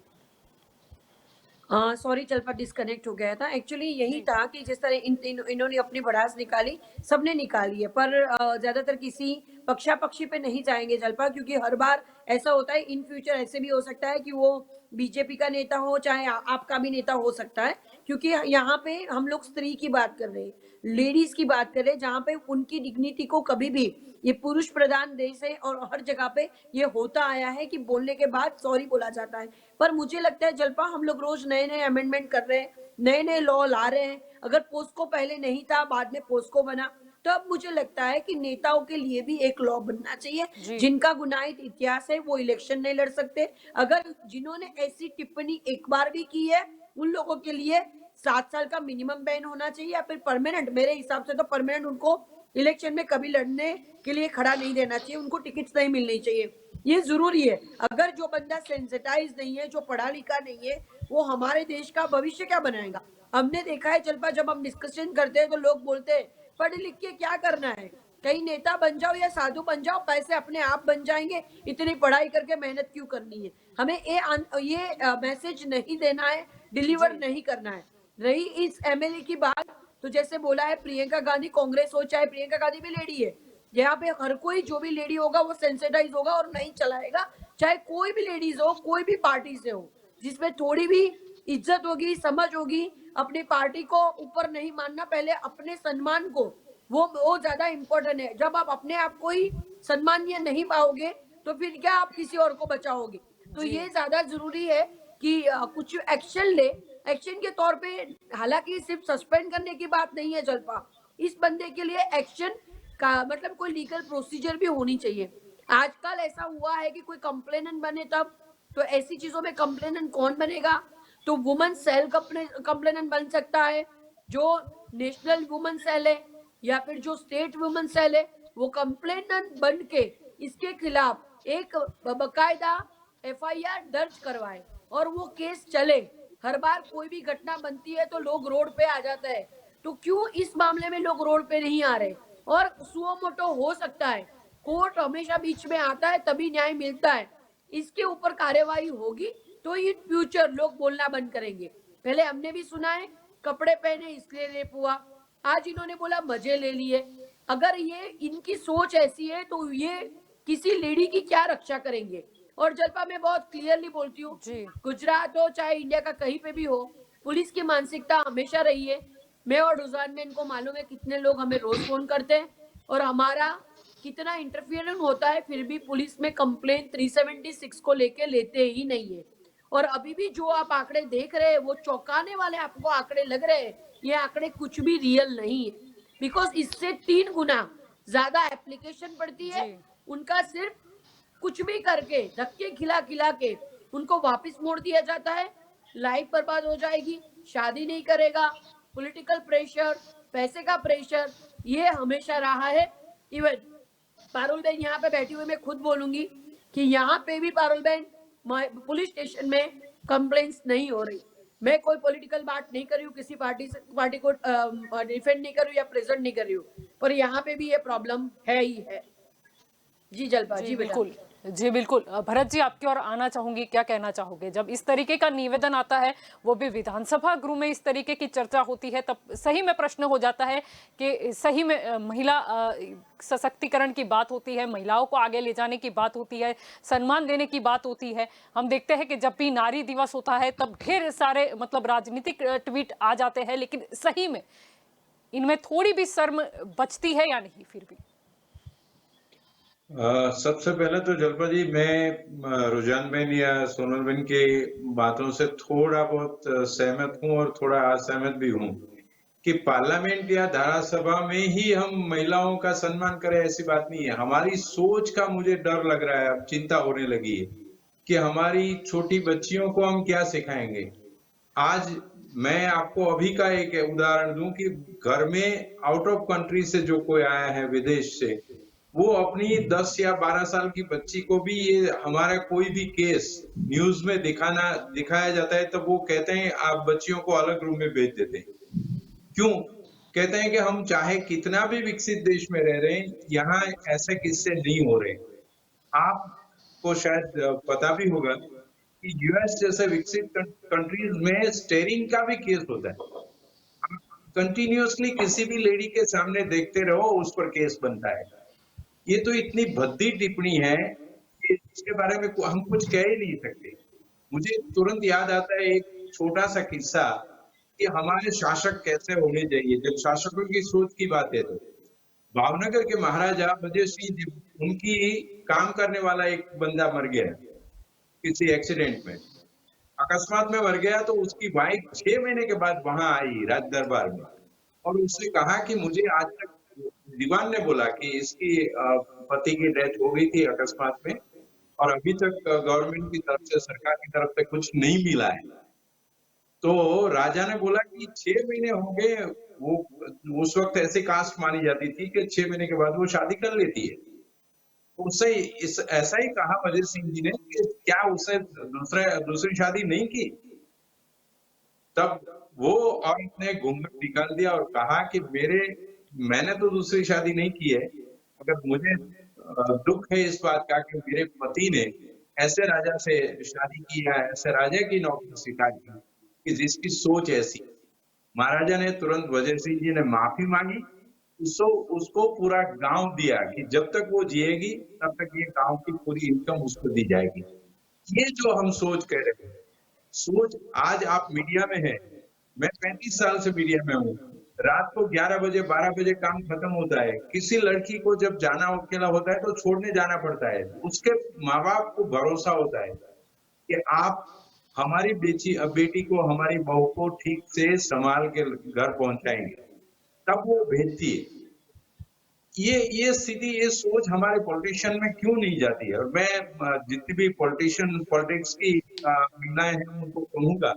सॉरी चलपा डिस्कनेक्ट हो गया था। एक्चुअली यही था कि जिस तरह इन्होंने अपनी भड़ास निकाली, सबने निकाली है, पर ज्यादातर किसी पक्षापक्षी पे नहीं जाएंगे जलपा, क्योंकि हर बार ऐसा होता है। इन फ्यूचर ऐसे भी हो सकता है कि वो बीजेपी का नेता हो, चाहे आपका भी नेता हो सकता है, क्योंकि यहाँ पे हम लोग स्त्री की बात कर रहे हैं, लेडीज की बात कर रहे हैं, जहाँ पे उनकी डिग्निटी को कभी भी, ये पुरुष प्रधान देश है और हर जगह पे ये होता आया है कि बोलने के बाद सॉरी बोला जाता है। पर मुझे लगता है जलपा, हम लोग रोज नए नए अमेंडमेंट कर रहे हैं, नए नए लॉ ला रहे हैं। अगर पोस्को पहले नहीं था, बाद में पोस्को बना, तो अब मुझे लगता है कि नेताओं के लिए भी एक लॉ बनना जी। चाहिए। जिनका गुनाहित इतिहास है वो इलेक्शन नहीं लड़ सकते। अगर जिन्होंने ऐसी टिप्पणी एक बार भी की है, उन लोगों के लिए 7 साल का मिनिमम बैन होना चाहिए या फिर परमानेंट। मेरे हिसाब से तो परमानेंट उनको इलेक्शन में कभी लड़ने के लिए खड़ा नहीं देना चाहिए, उनको टिकट्स नहीं मिलनी चाहिए। ये जरूरी है। अगर जो बंदा सेंसिटाइज नहीं है, जो पढ़ा लिखा नहीं है, वो हमारे देश का भविष्य क्या बनाएगा? हमने देखा है जल्पा, जब हम डिस्कशन करते हैं तो लोग बोलते हैं पढ़ लिख के क्या करना है, कहीं नेता बन जाओ या साधु बन जाओ, पैसे अपने आप बन जाएंगे, इतनी पढ़ाई करके मेहनत क्यों करनी है? हमें ये मैसेज नहीं देना है, डिलीवर नहीं करना है। रही इस एमएलए की बात, तो जैसे बोला है प्रियंका गांधी, कांग्रेस हो चाहे प्रियंका गांधी भी लेडी है, यहाँ पे हर कोई जो भी लेडी होगा वो सेंसिटाइज होगा और नहीं चलाएगा, चाहे कोई भी लेडीज हो, कोई भी पार्टी से हो, जिसमें थोड़ी भी इज्जत होगी, समझ होगी, अपनी पार्टी को ऊपर नहीं मानना, पहले अपने सम्मान को, वो ज्यादा इंपॉर्टेंट है। जब आप अपने आप को ही सम्मानीय नहीं पाओगे तो फिर क्या आप किसी और को बचाओगे? तो ये ज्यादा जरूरी है कि कुछ एक्शन ले। एक्शन के तौर पे, हालांकि सिर्फ सस्पेंड करने की बात नहीं है जल्पा, इस बंदे के लिए एक्शन का मतलब कोई लीगल प्रोसीजर भी होनी चाहिए। आजकल ऐसा हुआ है कि कोई कंप्लेनेंट बने तब, तो ऐसी चीजों में कंप्लेनेंट कौन बनेगा? तो वुमेन सेल कंप्लेनेंट बन सकता है, जो नेशनल वुमेन सेल है या फिर जो स्टेट वुमेन सेल है, वो कंप्लेनेंट बन के इसके खिलाफ एक बकायदा एफआईआर दर्ज करवाए और वो केस चले। हर बार कोई भी घटना बनती है तो लोग रोड पे आ जाते हैं, तो क्यों इस मामले में लोग रोड पे नहीं आ रहे? और सुओ मोटो हो सकता है, कोर्ट हमेशा बीच में आता है तभी न्याय मिलता है। इसके ऊपर कार्यवाही होगी तो इन फ्यूचर लोग बोलना बंद करेंगे। पहले हमने भी सुना है कपड़े पहने इसलिए रेप हुआ, आज इन्होंने बोला मजे ले लिए। अगर ये इनकी सोच ऐसी है तो ये किसी लेडी की क्या रक्षा करेंगे? और जल्पा मैं बहुत क्लियरली बोलती हूँ, गुजरात हो चाहे इंडिया का कहीं पे भी हो, पुलिस की मानसिकता हमेशा रही है। मैं और रुझान में इनको मालूम है कितने लोग हमें रोज फोन करते हैं और हमारा कितना इंटरफियरेंस होता है, फिर भी पुलिस में कंप्लेन 376 को लेके लेते ही नहीं है। और अभी भी जो आप आंकड़े देख रहे हैं वो चौंकाने वाले आपको आंकड़े लग रहे हैं, ये आंकड़े कुछ भी रियल नहीं है। बिकॉज इससे 3 गुना ज्यादा एप्लीकेशन पड़ती है। उनका सिर्फ कुछ भी करके धक्के खिला खिला के उनको वापस मोड़ दिया जाता है, लाइफ बर्बाद हो जाएगी, शादी नहीं करेगा, पॉलिटिकल प्रेशर, पैसे का प्रेशर, ये हमेशा रहा है। इवन पारुल बहन यहाँ पे बैठी हुई, मैं खुद बोलूंगी कि यहाँ पे भी पारुल बहन पुलिस स्टेशन में कंप्लेंट्स नहीं हो रही। मैं कोई पॉलिटिकल बात नहीं कर रही हूँ, किसी पार्टी को डिफेंड नहीं कर रही हूँ या प्रेजेंट नहीं कर रही हूँ, पर यहाँ पे भी ये प्रॉब्लम है ही है। जी जल्पा, जी बिल्कुल, जी बिल्कुल। भरत जी, आपकी ओर आना चाहूंगी, क्या कहना चाहोगे? जब इस तरीके का निवेदन आता है, वो भी विधानसभा गृह में इस तरीके की चर्चा होती है, तब सही में प्रश्न हो जाता है कि सही में महिला सशक्तिकरण की बात होती है, महिलाओं को आगे ले जाने की बात होती है, सम्मान देने की बात होती है। हम देखते हैं कि जब भी नारी दिवस होता है तब ढेर सारे मतलब राजनीतिक ट्वीट आ जाते हैं, लेकिन सही में इनमें थोड़ी भी शर्म बचती है या नहीं? फिर भी सबसे पहले तो जल्पा जी, मैं रुझान बहन या सोनल बहन की बातों से थोड़ा बहुत सहमत हूं और थोड़ा असहमत भी हूं कि पार्लियामेंट या धारासभा में ही हम महिलाओं का सम्मान करें, ऐसी बात नहीं है। हमारी सोच का मुझे डर लग रहा है, अब चिंता होने लगी है कि हमारी छोटी बच्चियों को हम क्या सिखाएंगे। आज मैं आपको अभी का एक उदाहरण दूं कि घर में आउट ऑफ कंट्री से जो कोई आया है विदेश से, वो अपनी 10 या 12 साल की बच्ची को भी ये हमारा कोई भी केस न्यूज में दिखाया जाता है तो वो कहते हैं आप बच्चियों को अलग रूम में भेज देते हैं। क्यों? कहते हैं कि हम चाहे कितना भी विकसित देश में रह रहे हैं, यहाँ ऐसे किस्से नहीं हो रहे। आपको शायद पता भी होगा कि यूएस जैसे विकसित कंट्रीज में स्टेरिंग का भी केस होता है। कंटिन्यूअसली किसी भी लेडी के सामने देखते रहो, उस पर केस बनता है। ये तो इतनी भद्दी टिप्पणी है कि इसके बारे में हम कुछ कह ही नहीं सकते। मुझे तुरंत याद आता है एक छोटा सा किस्सा कि हमारे शासक कैसे होने चाहिए। जब शासकों की सोच की बात है तो भावनगर के महाराजा बजे सिंह जी, उनकी काम करने वाला एक बंदा मर गया किसी एक्सीडेंट में। अकस्मात में मर गया तो उसकी वाइफ 6 महीने के बाद वहां आई राज दरबार में और उसने कहा कि मुझे आज तक, दीवान ने बोला कि इसकी पति की डेथ हो गई थी अकस्मात में और अभी तक गवर्नमेंट की तरफ से, सरकार की तरफ से कुछ नहीं मिला है। तो राजा ने बोला कि 6 महीने हो गए, वो उस वक्त ऐसी कास्ट मानी जाती थी कि 6 महीने के बाद वो शादी कर लेती है। तो उससे ऐसा ही कहा वजीर सिंह जी ने कि क्या उसने दूसरी शादी नहीं की? तब वो औरत ने घूंघट निकाल दिया और कहा कि मैंने तो दूसरी शादी नहीं की है, मगर मुझे दुख है इस बात का कि मेरे पति ने ऐसे राजा से शादी की है, ऐसे राजा की नौकरी स्वीकार की कि जिसकी सोच ऐसी। महाराजा ने तुरंत वजीर सिंह जी ने माफी मांगी, उसको पूरा गांव दिया कि जब तक वो जिएगी तब तक ये गांव की पूरी इनकम उसको दी जाएगी। ये जो हम सोच कह रहे हैं, सोच आज आप मीडिया में है, मैं 35 साल से मीडिया में हूँ। रात को 11 बजे 12 बजे काम खत्म होता है, किसी लड़की को जब जाना अकेला होता है तो छोड़ने जाना पड़ता है। उसके माँ बाप को भरोसा होता है कि आप हमारी बेटी को, हमारी बहू को ठीक से संभाल के घर पहुंचाएंगे, तब वो भेजती है। ये स्थिति, ये सोच हमारे पॉलिटिशियन में क्यों नहीं जाती है? और मैं जितनी भी पॉलिटिक्स की महिलाएं हैं उनको कहूंगा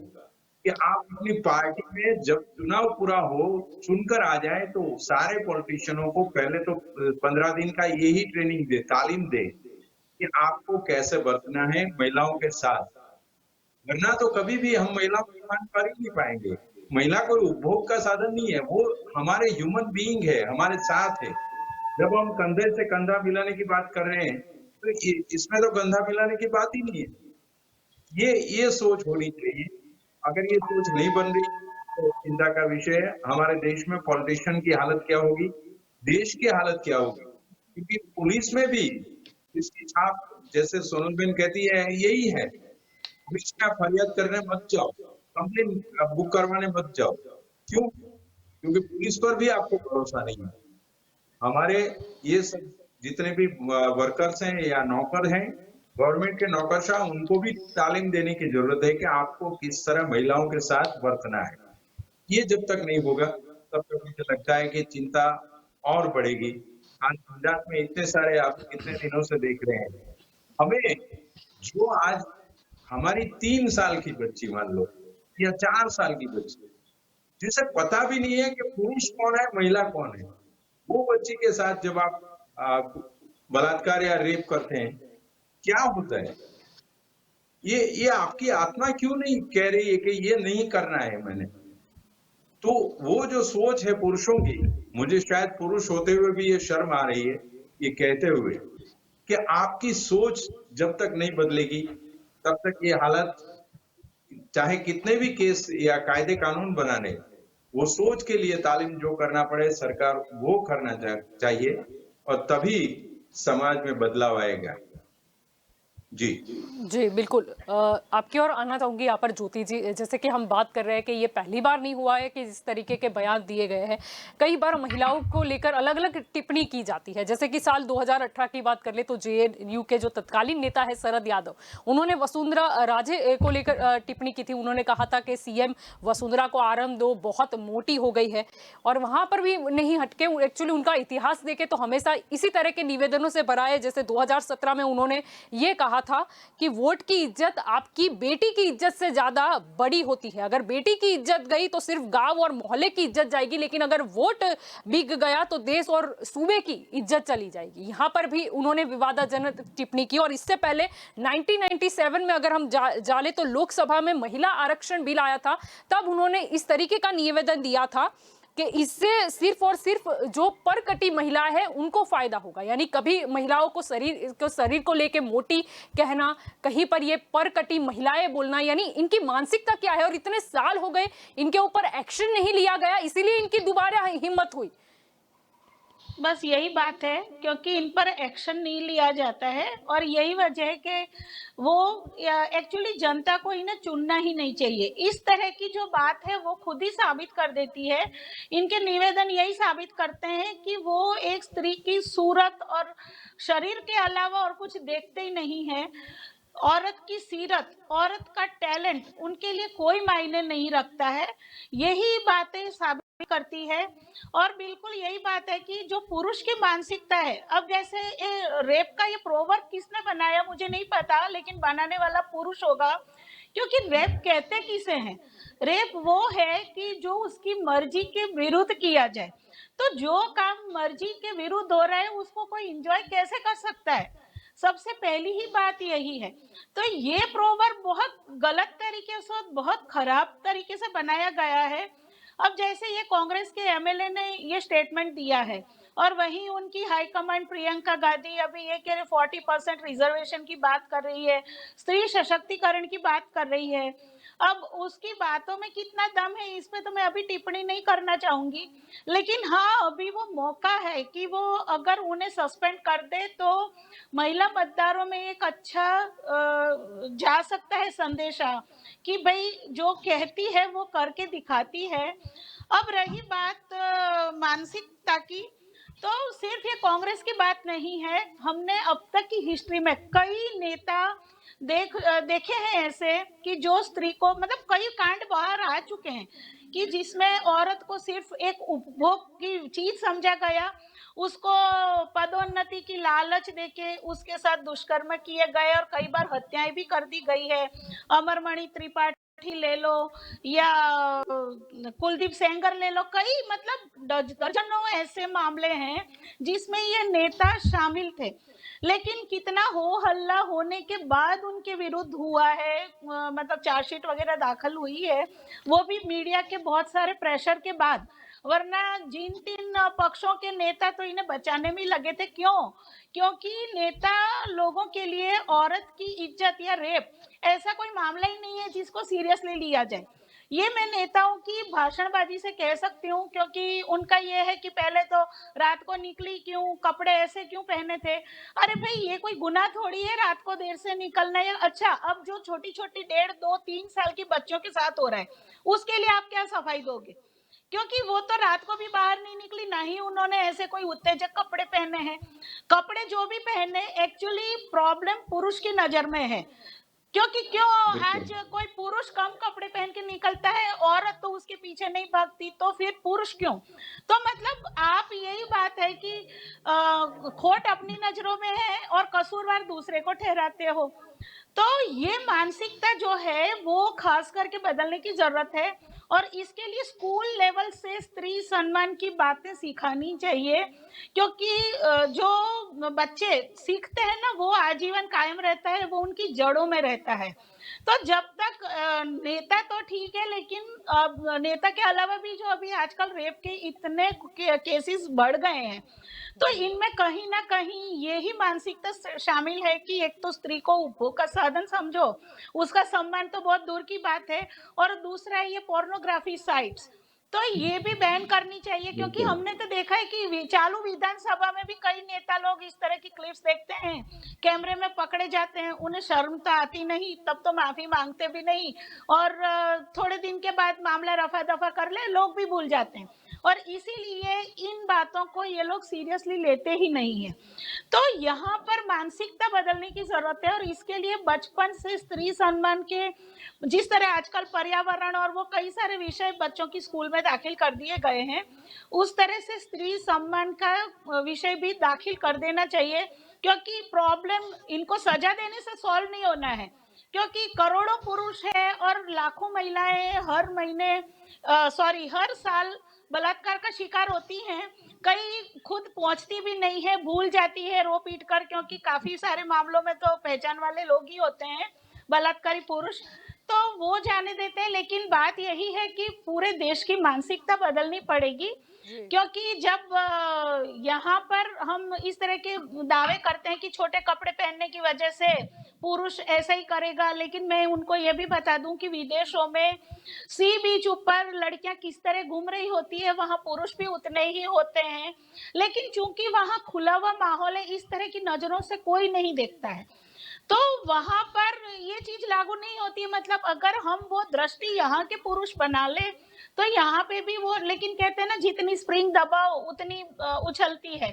कि आप अपनी पार्टी में जब चुनाव पूरा हो, चुनकर आ जाए तो सारे पॉलिटिशियनों को पहले तो 15 दिन का यही ट्रेनिंग दे, तालीम दे कि आपको कैसे बरतना है महिलाओं के साथ, वरना तो कभी भी हम महिलाओं को मान कर ही नहीं पाएंगे। महिला कोई उपभोग का साधन नहीं है, वो हमारे ह्यूमन बीइंग है, हमारे साथ है। जब हम कंधे से कंधा मिलाने की बात कर रहे हैं तो इसमें तो कंधा मिलाने की बात ही नहीं है। ये सोच होनी चाहिए। अगर ये सोच नहीं बन रही तो चिंता का विषय है। हमारे देश में पॉलिटिशियन की हालत क्या होगी, देश की हालत क्या होगी? क्योंकि पुलिस में भी इसकी छाप, जैसे सोनलबेन कहती है, यही है। पुलिस में फरियाद करने मत जाओ, कंप्लेन बुक करवाने मत जाओ। क्यों? क्योंकि पुलिस पर भी आपको भरोसा नहीं है। हमारे ये सब जितने भी वर्कर्स हैं या नौकर हैं, गवर्नमेंट के नौकरशाह, उनको भी तालीम देने की जरूरत है कि आपको किस तरह महिलाओं के साथ बरतना है। ये जब तक नहीं होगा तब तक मुझे लगता है कि चिंता और बढ़ेगी। आज गुजरात में इतने सारे, आप कितने दिनों से देख रहे हैं, हमें जो आज हमारी 3 साल की बच्ची मान लो या 4 साल की बच्ची, जिसे पता भी नहीं है कि पुरुष कौन है महिला कौन है, वो बच्ची के साथ जब आप बलात्कार या रेप करते हैं, क्या होता है? ये आपकी आत्मा क्यों नहीं कह रही है कि ये नहीं करना है मैंने? तो वो जो सोच है पुरुषों की, मुझे शायद पुरुष होते हुए भी ये शर्म आ रही है ये कहते हुए कि आपकी सोच जब तक नहीं बदलेगी तब तक ये हालत, चाहे कितने भी केस या कायदे कानून बनाने, वो सोच के लिए तालीम जो करना पड़े सरकार वो करना चाहिए और तभी समाज में बदलाव आएगा। जी जी बिल्कुल। आपकी ओर आना चाहूंगी यहाँ पर ज्योति जी। जैसे कि हम बात कर रहे हैं कि ये पहली बार नहीं हुआ है कि इस तरीके के बयान दिए गए हैं। कई बार महिलाओं को लेकर अलग अलग टिप्पणी की जाती है। जैसे कि साल 2018 की बात कर ले तो जेएनयू के जो तत्कालीन नेता है शरद यादव, उन्होंने वसुंधरा राजे को लेकर टिप्पणी की थी। उन्होंने कहा था कि सीएम वसुंधरा को आराम दो, बहुत मोटी हो गई है। और वहां पर भी नहीं हटके, एक्चुअली उनका इतिहास देखे तो हमेशा इसी तरह के निवेदनों से भरा है। जैसे 2017 में उन्होंने ये कहा था कि वोट की इज्जत आपकी बेटी की इज्जत से ज्यादा बड़ी होती है। अगर बेटी की इज्जत गई तो सिर्फ गांव और मोहल्ले की इज्जत जाएगी, लेकिन अगर वोट बिक गया तो देश और सूबे की इज्जत चली जाएगी। यहां पर भी उन्होंने विवादाजनक टिप्पणी की। और इससे पहले 1997 में अगर हम जाले तो लोकसभा में महिला आरक्षण बिल आया था, तब उन्होंने इस तरीके का निवेदन दिया था कि इससे सिर्फ और सिर्फ जो परकटी महिला है उनको फायदा होगा। यानी कभी महिलाओं को शरीर को लेके मोटी कहना, कहीं पर ये परकटी महिलाएं बोलना, यानी इनकी मानसिकता क्या है। और इतने साल हो गए इनके ऊपर एक्शन नहीं लिया गया, इसीलिए इनकी दोबारा हिम्मत हुई। बस यही बात है, क्योंकि इन पर एक्शन नहीं लिया जाता है और यही वजह है कि वो एक्चुअली जनता को इन्हें चुनना ही नहीं चाहिए। इस तरह की जो बात है वो खुद ही साबित कर देती है, इनके निवेदन यही साबित करते हैं कि वो एक स्त्री की सूरत और शरीर के अलावा और कुछ देखते ही नहीं है। औरत की सीरत, औरत का टैलेंट उनके लिए कोई मायने नहीं रखता है। यही बातें साबित करती है। और बिल्कुल यही बात है कि जो पुरुष की मानसिकता है, अब जैसे ये रेप का ये प्रोवर्ब किसने बनाया मुझे नहीं पता, लेकिन बनाने वाला पुरुष होगा, क्योंकि रेप कहते किसे हैं? रेप वो है कि जो उसकी मर्जी के विरुद्ध किया जाए। तो जो काम मर्जी के विरुद्ध हो रहा है उसको कोई एंजॉय कैसे कर सकता है? सबसे पहली ही बात यही है। तो ये प्रोवर्ब बहुत गलत तरीके से और बहुत खराब तरीके से बनाया गया है। अब जैसे ये कांग्रेस के एमएलए ने ये स्टेटमेंट दिया है, और वहीं उनकी हाईकमांड प्रियंका गांधी अभी ये कह रहे 40% रिजर्वेशन की बात कर रही है, स्त्री सशक्तिकरण की बात कर रही है। अब उसकी बातों में कितना दम है इस पे तो मैं अभी टिप्पणी नहीं करना चाहूंगी, लेकिन हाँ अभी वो मौका है कि वो अगर उन्हें सस्पेंड कर दे तो महिला मतदारों में एक अच्छा जा सकता है संदेशा कि भाई जो कहती है वो करके दिखाती है। अब रही बात मानसिकता की, तो सिर्फ ये कांग्रेस की बात नहीं है। हमने अब तक की हिस्ट्री में कई नेता देखे हैं ऐसे कि जो स्त्री को, मतलब कई कांड बाहर आ चुके हैं कि जिसमें औरत को सिर्फ एक उपभोग की चीज समझा गया, उसको पदोन्नति की लालच देके उसके साथ दुष्कर्म किए गए और कई बार हत्याएं भी कर दी गई है। अमरमणि त्रिपाठी ले लो या कुलदीप सेंगर ले लो, कई मतलब दर्जनों ऐसे मामले हैं जिसमें ये नेता शामिल थे। लेकिन कितना हो हल्ला होने के बाद उनके विरुद्ध हुआ है, मतलब चार्जशीट वगैरह दाखिल हुई है, वो भी मीडिया के बहुत सारे प्रेशर के बाद। वरना जिन 3 पक्षों के नेता तो इन्हें बचाने में लगे थे। क्यों? क्योंकि नेता लोगों के लिए औरत की इज्जत या रेप ऐसा कोई मामला ही नहीं है जिसको सीरियसली लिया जाए। ये मैं नेताओं की भाषणबाजी से कह सकती हूँ, क्योंकि उनका ये है कि पहले तो रात को निकली क्यों, कपड़े ऐसे क्यों पहने थे। अरे भाई ये कोई गुनाह थोड़ी है रात को देर से निकलना है। अच्छा, अब जो छोटी छोटी 1.5, 2, 3 साल की बच्चों के साथ हो रहा है उसके लिए आप क्या सफाई दोगे? क्योंकि वो तो रात को भी बाहर नहीं निकली, ना ही उन्होंने ऐसे कोई उत्तेजक कपड़े पहने हैं। कपड़े जो भी पहने, एक्चुअली प्रॉब्लम पुरुष की नजर में है। क्योंकि क्यों आज कोई पुरुष कम कपड़े पहन के निकलता है, औरत तो उसके पीछे नहीं भागती, तो फिर पुरुष क्यों? तो मतलब आप यही बात है कि खोट अपनी नजरों में है और कसूरवार दूसरे को ठहराते हो। तो ये मानसिकता जो है वो खास करके बदलने की जरूरत है, और इसके लिए स्कूल लेवल से स्त्री सम्मान की बातें सिखानी चाहिए, क्योंकि जो बच्चे सीखते हैं ना वो आजीवन कायम रहता है, वो उनकी जड़ों में रहता है। तो जब तक नेता तो ठीक है, लेकिन अब नेता के अलावा भी जो अभी आजकल रेप के इतने केसेस बढ़ गए हैं, तो इनमें कहीं ना कहीं यही मानसिकता शामिल है कि एक तो स्त्री को उपभोग का साधन समझो, उसका सम्मान तो बहुत दूर की बात है, और दूसरा ये पोर्नोग्राफी साइट्स, तो ये भी बैन करनी चाहिए। क्योंकि हमने तो देखा है कि चालू विधानसभा में भी कई नेता लोग इस तरह की क्लिप्स देखते हैं, कैमरे में पकड़े जाते हैं, उन्हें शर्म तो आती नहीं, तब तो माफी मांगते भी नहीं, और थोड़े दिन के बाद मामला रफा दफा कर ले, लोग भी भूल जाते हैं, और इसीलिए इन बातों को ये लोग सीरियसली लेते ही नहीं है। तो यहाँ पर मानसिकता बदलने की जरूरत है, और इसके लिए बचपन से स्त्री सम्मान के, जिस तरह आजकल पर्यावरण और वो कई सारे विषय बच्चों की स्कूल में दाखिल कर दिए गए हैं, उस तरह से स्त्री सम्मान का विषय भी दाखिल कर देना चाहिए। क्योंकि प्रॉब्लम इनको सजा देने से सॉल्व नहीं होना है, क्योंकि करोड़ों पुरुष है और लाखों महिलाएं हर साल बलात्कार का शिकार होती हैं। कई खुद पहुंचती भी नहीं है, भूल जाती है रो पीट कर, क्योंकि काफी सारे मामलों में तो पहचान वाले लोग ही होते हैं बलात्कारी पुरुष, तो वो जाने देते हैं। लेकिन बात यही है कि पूरे देश की मानसिकता बदलनी पड़ेगी, क्योंकि जब यहाँ पर हम इस तरह के दावे करते हैं कि छोटे कपड़े पहनने की वजह से पुरुष ऐसा ही करेगा, लेकिन मैं उनको ये भी बता दूं कि विदेशों में सी बीच ऊपर लड़कियां किस तरह घूम रही होती है, वहां पुरुष भी उतने ही होते हैं, लेकिन चूंकि वहां खुला हुआ माहौल है, इस तरह की नजरों से कोई नहीं देखता है, तो वहां पर ये चीज लागू नहीं होती है। मतलब अगर हम वो दृष्टि यहाँ के पुरुष बना ले तो यहाँ पे भी वो, लेकिन कहते हैं ना जितनी स्प्रिंग दबाओ उतनी उछलती है,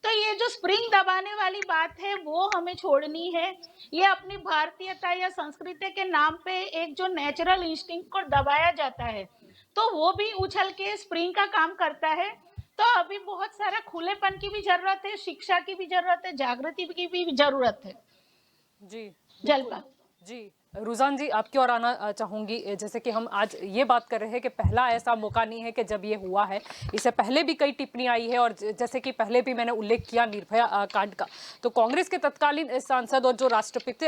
तो ये जो स्प्रिंग दबाने वाली बात है वो हमें छोड़नी है। ये अपनी भारतीयता या संस्कृति के नाम पे एक जो नेचुरल इंस्टिंक्ट को दबाया जाता है, तो वो भी उछल के स्प्रिंग का काम करता है। तो अभी बहुत सारा खुलेपन की भी जरूरत है, शिक्षा की भी जरूरत है, जागृति की भी जरूरत है। जी जल्पा जी, रुझान जी आपकी ओर आना चाहूंगी। जैसे कि हम आज ये बात कर रहे हैं कि पहला ऐसा मौका नहीं है कि जब ये हुआ है, इससे पहले भी कई टिप्पणी आई है और जैसे कि पहले भी मैंने उल्लेख किया निर्भया कांड का, तो कांग्रेस के तत्कालीन सांसद और जो राष्ट्रपति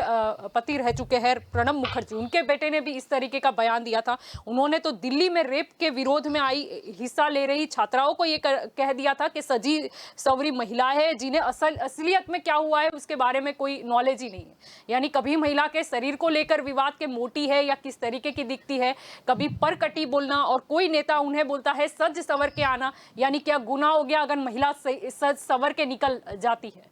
पति रह चुके हैं प्रणब मुखर्जी, उनके बेटे ने भी इस तरीके का बयान दिया था। उन्होंने तो दिल्ली में रेप के विरोध में आई हिस्सा ले रही छात्राओं को ये कह दिया था कि सजी सवरी महिला है जिन्हें असलियत में क्या हुआ है उसके बारे में कोई नॉलेज ही नहीं है। यानी कभी महिला के शरीर को लेकर विवाद के मोटी है या किस तरीके की दिखती है, कभी पर कटी बोलना, और कोई नेता उन्हें बोलता है सज सवर के आना। यानी क्या गुनाह हो गया अगर महिला सज सवर के निकल जाती है?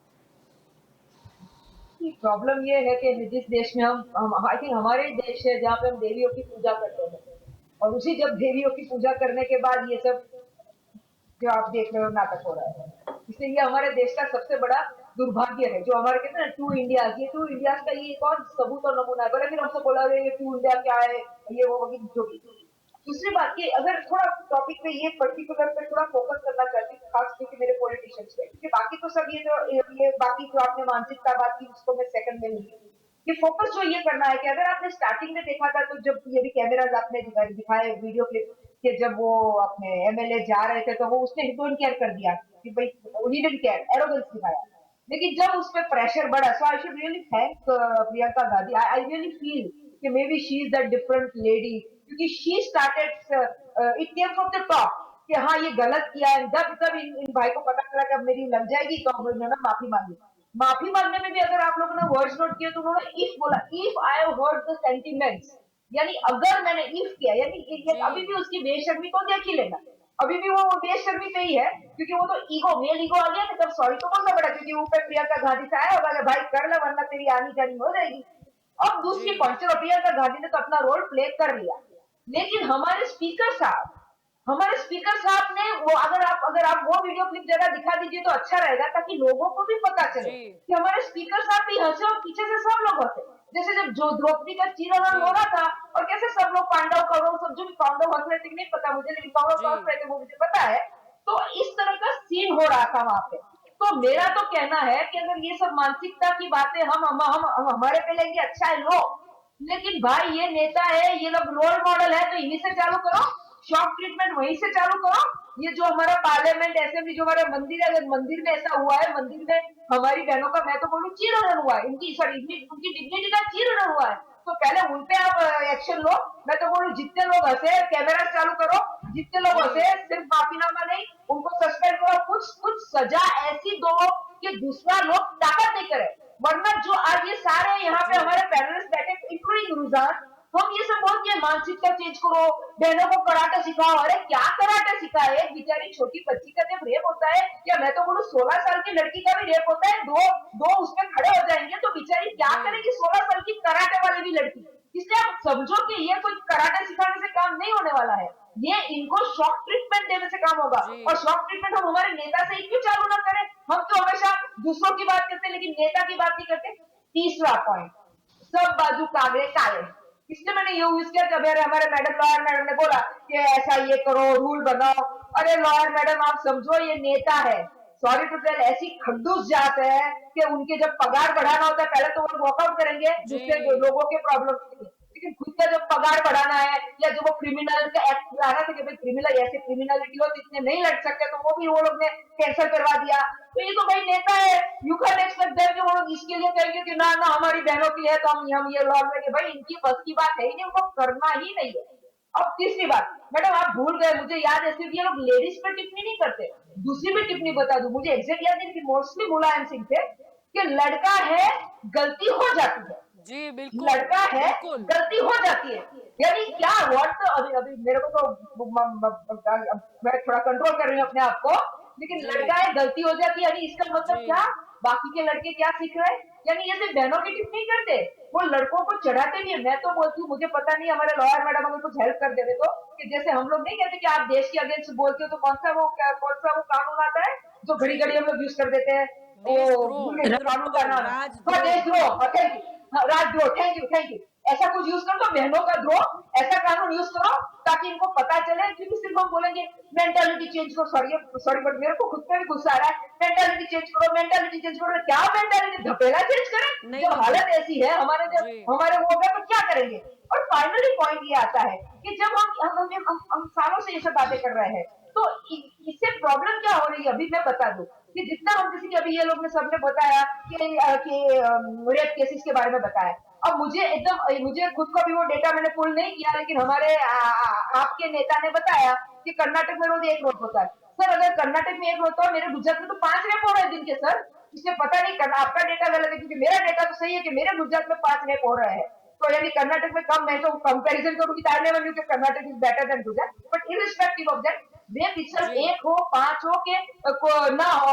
प्रॉब्लम ये है कि जिस देश में हम आई थिंक हमारे देश है जहाँ पे हम देवियों की पूजा करते हैं, और उसी जब देवियों की पूजा करने के बाद ये सब जो आप देख रहे हो नाटक हो रहा है, इसलिए ये हमारे देश का सबसे बड़ा दुर्भाग्य है। जो हमारे कहते हैं ना टू इंडिया, ये टू इंडिया का ये एक और सबूत और नमूना है। पहले फिर हमसे बोला ये टू इंडिया क्या है, ये वो जो भी। दूसरी बात की अगर थोड़ा टॉपिक पे ये पर्टिकुलर पे थोड़ा फोकस करना चाहती हूँ, खास करके मेरे पॉलिटिशियंस पे, क्योंकि बाकी तो सब ये बाकी जो आपने मानसिकता बात की उसको मैं सेकंड में लूंगी। ये फोकस जो ये करना है कि अगर आपने स्टार्टिंग में देखा था, तो जब ये भी कैमराज आपने दिखाए वीडियो क्लिप कि जब वो अपने एमएलए जा रहे थे तो वो उसने डोंट केयर कर दिया कि भाई ही डिडंट केयर, एरोगेंस दिखाया। लेकिन जब उस पर प्रेशर बढ़ा, so I should really thank Priyanka Gandhi. I really feel कि may be she is that different lady, क्योंकि she started it came from the top कि हाँ ये गलत किया है। जब इन भाई को पता चला कि अब मेरी लग जाएगी तो उन्होंने माफी मांगी। माफी मांगने में भी अगर आप लोगों ने वर्ड्स नोट किए तो उन्होंने इफ बोला, if I have hurt the sentiments, यानी अगर मैंने इफ किया, यानी ये अभी भी उसकी बेशर्मी को देख ही लेना, अभी भी वो बेशर्मी पे ही है, क्योंकि वो तो ईगो मेल ईगो आ गया कि तब सॉरी तो बोलना पड़ा, क्योंकि ऊपर प्रियंका गांधी से आया होगा भाई कर ले वरना तेरी आनी जानी हो जाएगी। अब दूसरी पॉइंट, चलो प्रियंका गांधी ने तो अपना रोल प्ले कर लिया, लेकिन हमारे स्पीकर साहब ने वो अगर आप वो वीडियो क्लिप जरा दिखा दीजिए तो अच्छा रहेगा, ताकि लोगों को भी पता चले कि हमारे स्पीकर साहब भी हंसे और पीछे से सब लोग हंसे। जैसे जब जो द्रौपदी का चीरहरण हो रहा था और कैसे सब लोग पांडव कौरव सब जो भी पांडव हंस रहे थे, नहीं पता मुझे, लेकिन कौरव हंस रहे थे वो मुझे पता है। तो इस तरह का सीन हो रहा था वहां पे। तो मेरा तो कहना है कि अगर ये सब मानसिकता की बातें हम हमारे पे लेंगे, अच्छा है लो, लेकिन भाई ये नेता है, ये लोग रोल मॉडल है, तो इन्हीं से चालू करो, शॉक ट्रीटमेंट वहीं से चालू करो। ये जो हमारा पार्लियामेंट असेंबली जो हमारा मंदिर है, अगर मंदिर में ऐसा हुआ है, मंदिर में हमारी बहनों का मैं तो बोलूं चीरहरण हुआ है, उनकी डिग्निटी का चीरहरण हुआ है, तो पहले उन पे आप एक्शन लो। मैं तो बोलूं जितने लोग हंसे कैमरा चालू करो, जितने लोग हंसे सिर्फ माफीनामा नहीं, उनको सस्पेंड करो, कुछ सजा ऐसी दो कि दूसरा लोग ताकत नहीं करे। वरना जो आज ये सारे यहाँ पे हमारे पैनलिस्ट बैठे इंक्लूडिंग रुझान, हम ये सब बोलते हैं मानसिकता चेंज करो, बहनों को कराटे सिखाओ। अरे क्या कराटे सिखाए, एक बेचारी छोटी बच्ची का जब रेप होता है, या मैं तो बोलूं 16 साल की लड़की का भी रेप होता है, दो उसमें खड़े हो जाएंगे तो बेचारी क्या करेगी 16 साल की कराटे वाली भी लड़की। इसलिए आप समझो कि ये कोई कराटे सिखाने से काम नहीं होने वाला है, ये इनको शॉक ट्रीटमेंट देने से काम होगा। और शॉक ट्रीटमेंट हम हमारे नेता से ही क्यों चालू ना करें? हम तो हमेशा दूसरों की बात करते हैं लेकिन नेता की बात नहीं करते। तीसरा पॉइंट, सब बाजू कागड़े काले, इसलिए मैंने ये यूज किया कि हमारे लॉयर मैडम ने बोला कि ऐसा ये करो, रूल बनाओ। अरे लॉयर मैडम आप समझो ये नेता है, सॉरी टू टेल, ऐसी खड्डूस जात है कि उनके जब पगार बढ़ाना होता है पहले तो वो वॉकआउट करेंगे दूसरे लोगों के प्रॉब्लम के लिए, लेकिन खुद का जब पगार बढ़ाना है या जो वो क्रिमिनल का एक्ट लाना था कि भाई क्रिमिनल ऐसे क्रिमिनलिटी हो तो इतने नहीं लड़ सकते, तो वो भी वो लोग ने कैंसिल करवा दिया। तो ये तो भाई नेता है, यू कैन एक्सपेक्ट देम कि वो लोग इसके लिए कहेंगे कि ना हमारी बहनों की है तो हम ये लॉ में, भाई इनकी बस की बात है ही नहीं, उनको करना ही नहीं है। अब तीसरी बात, मैडम आप भूल गए, मुझे याद है सिर्फ ये लोग लेडीज पे टिप्पणी नहीं करते, दूसरी भी टिप्पणी बता दूं, मुझे एग्जैक्ट याद नहीं, मोस्टली मुलायम सिंह थे कि लड़का है गलती हो जाती है। जी बिल्कुल, लड़का है गलती हो जाती है, यानी क्या व्हाट, तो अभी मेरे को तो मैं थोड़ा कंट्रोल कर रही हूँ अपने आप को, लेकिन लड़का है गलती हो जाती है, यानी इसका मतलब क्या, बाकी के लड़के क्या सीख रहे हैं? यानी ये सिर्फ बहनों की टिप्पणी करते, वो लड़कों को चढ़ाते भी है। मैं तो बोलती हूँ, मुझे पता नहीं हमारे लॉयर मैडम अगर कुछ हेल्प कर देते तो, कि जैसे हम लोग नहीं कहते कि आप देश के अगेंस्ट बोलते हो तो कौन सा वो कानून आता है जो घड़ी घड़ी हम लोग यूज कर देते हैं, वो कानून का नाम देशद्रोह। राजद्रोह, थैंक यू ऐसा कुछ यूज करो तो बहनों का द्रोह, ऐसा कानून यूज करो ताकि इनको पता चले। क्योंकि सिर्फ हम बोलेंगे मेंटालिटी चेंज करो, सॉरी बट मेरे को खुद पे भी गुस्सा आ रहा है, मेंटालिटी चेंज करो, क्या मेंटालिटी धपेला चेंज करें? नहीं, जब हालत ऐसी है हमारे, जब जी। हमारे वो होगा तो क्या करेंगे? और फाइनली पॉइंट ये आता है कि जब हम सालों से ये सब बातें कर रहे हैं, तो इससे प्रॉब्लम क्या हो रही है अभी मैं बता दूं कि जितना हम, जैसे कि अभी ये लोग ने सबने बताया कि रेप केसेस के बारे में बताया। अब मुझे खुद को भी वो डेटा मैंने पुल नहीं किया, लेकिन हमारे आपके नेता ने बताया कि कर्नाटक में रोज 1 रेप होता है। सर अगर कर्नाटक में 1 होता है, मेरे गुजरात में तो 5 रेप हो रहे हैं दिन के सर। इससे पता नहीं आपका डेटा गलत है, क्योंकि मेरा डेटा तो सही है कि मेरे गुजरात में 5 रेप हो रहे हैं। तो यानी कर्नाटक में कम, मैं तो कंपैरिजन करूंगी तो आई नेवर न्यू कि Karnataka is better than Gujarat, but irrespective of that, rape itself 1 हो 5 हो के ना हो,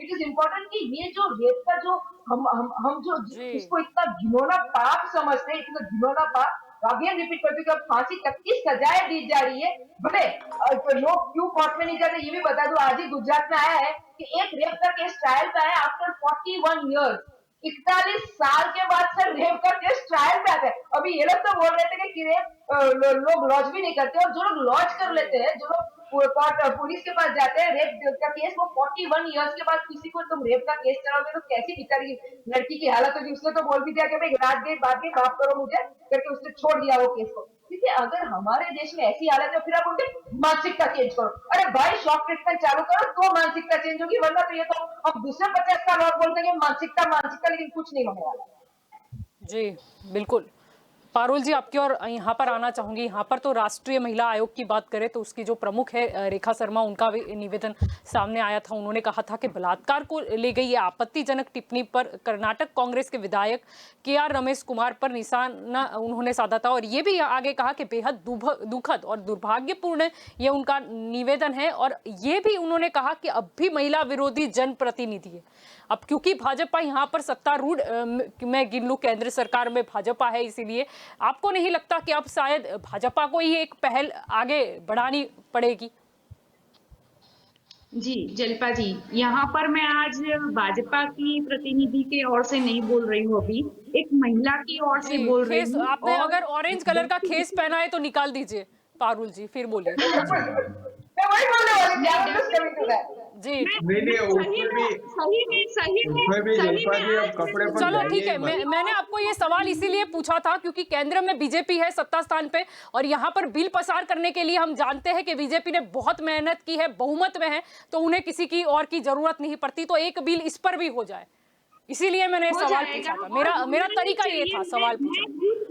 इट इज इम्पोर्टेंट कि ये जो रेप का जो हम जो जी। इसको इतना घिनौना पाप समझते हैं, इतना घिनौना पाप, अगेन रिपीट करती हूँ, फांसी तक की सजाएं दी जा रही है। भले तो लोग क्यों कोर्ट में नहीं जाते ये भी बता दूं। आज ही गुजरात में आया है कि एक रेप का केस ट्रायल पे आया आफ्टर 41 ईयर्स, 41 साल के बाद सर रेप का केस ट्रायल पे आता है। अभी ये लोग तो बोल रहे थे कि रेप लोग लॉज भी नहीं करते, और जो लोग लॉज कर लेते हैं, जो लोग पुलिस के पास जाते हैं रेप का केस, वो 41 ईयर्स के बाद किसी को तुम रेप का केस चलाओगे तो कैसी बेचारी लड़की की हालत होगी। उसने तो बोल भी दिया कि भाई रात गई बात गई, माफ करो मुझे करके उसने छोड़ दिया वो केस को। क्योंकि अगर हमारे देश में ऐसी हालत है, फिर आप उनके मानसिकता चेंज करो। अरे भाई शॉक ट्रीटमेंट चालू करो तो मानसिकता चेंज होगी, वरना तो ये तो हम दूसरे 50 साल और बोलते हैं मानसिकता, लेकिन कुछ नहीं होने वाला। जी बिल्कुल। पारुल जी आपकी और यहाँ पर आना चाहूंगी। यहाँ पर तो राष्ट्रीय महिला आयोग की बात करें तो उसकी जो प्रमुख है रेखा शर्मा, उनका भी निवेदन सामने आया था। उन्होंने कहा था कि बलात्कार को ले गई ये आपत्तिजनक टिप्पणी पर कर्नाटक कांग्रेस के विधायक के.आर. रमेश कुमार पर निशाना उन्होंने साधा था, और ये भी आगे कहा कि बेहद दुखद और दुर्भाग्यपूर्ण ये उनका निवेदन है। और ये भी उन्होंने कहा कि अब भी महिला विरोधी जनप्रतिनिधि है। अब क्योंकि भाजपा यहाँ पर सत्तारूढ़ मैं गिन लूं, केंद्र सरकार में भाजपा है, इसीलिए आपको नहीं लगता कि अब शायद भाजपा को ही एक पहल आगे बढ़ानी पड़ेगी? जी जल्पा जी, यहाँ पर मैं आज भाजपा की प्रतिनिधि के ओर से नहीं बोल रही हूँ, अभी एक महिला की ओर से बोल रही हूँ। आपने अगर ऑरेंज कलर का खेस पहना है तो निकाल दीजिए पारुल जी, फिर बोलिए। मैं वही बोलने वाली थी, I was just coming to that। जी चलो ठीक है। मैंने आपको ये सवाल इसीलिए पूछा था क्योंकि केंद्र में बीजेपी है सत्ता स्थान पे, और यहाँ पर बिल पसार करने के लिए हम जानते हैं कि बीजेपी ने बहुत मेहनत की है, बहुमत में है, तो उन्हें किसी की और की जरूरत नहीं पड़ती, तो एक बिल इस पर भी हो जाए, इसीलिए मैंने सवाल पूछा था। मेरा तरीका ये था सवाल पूछा।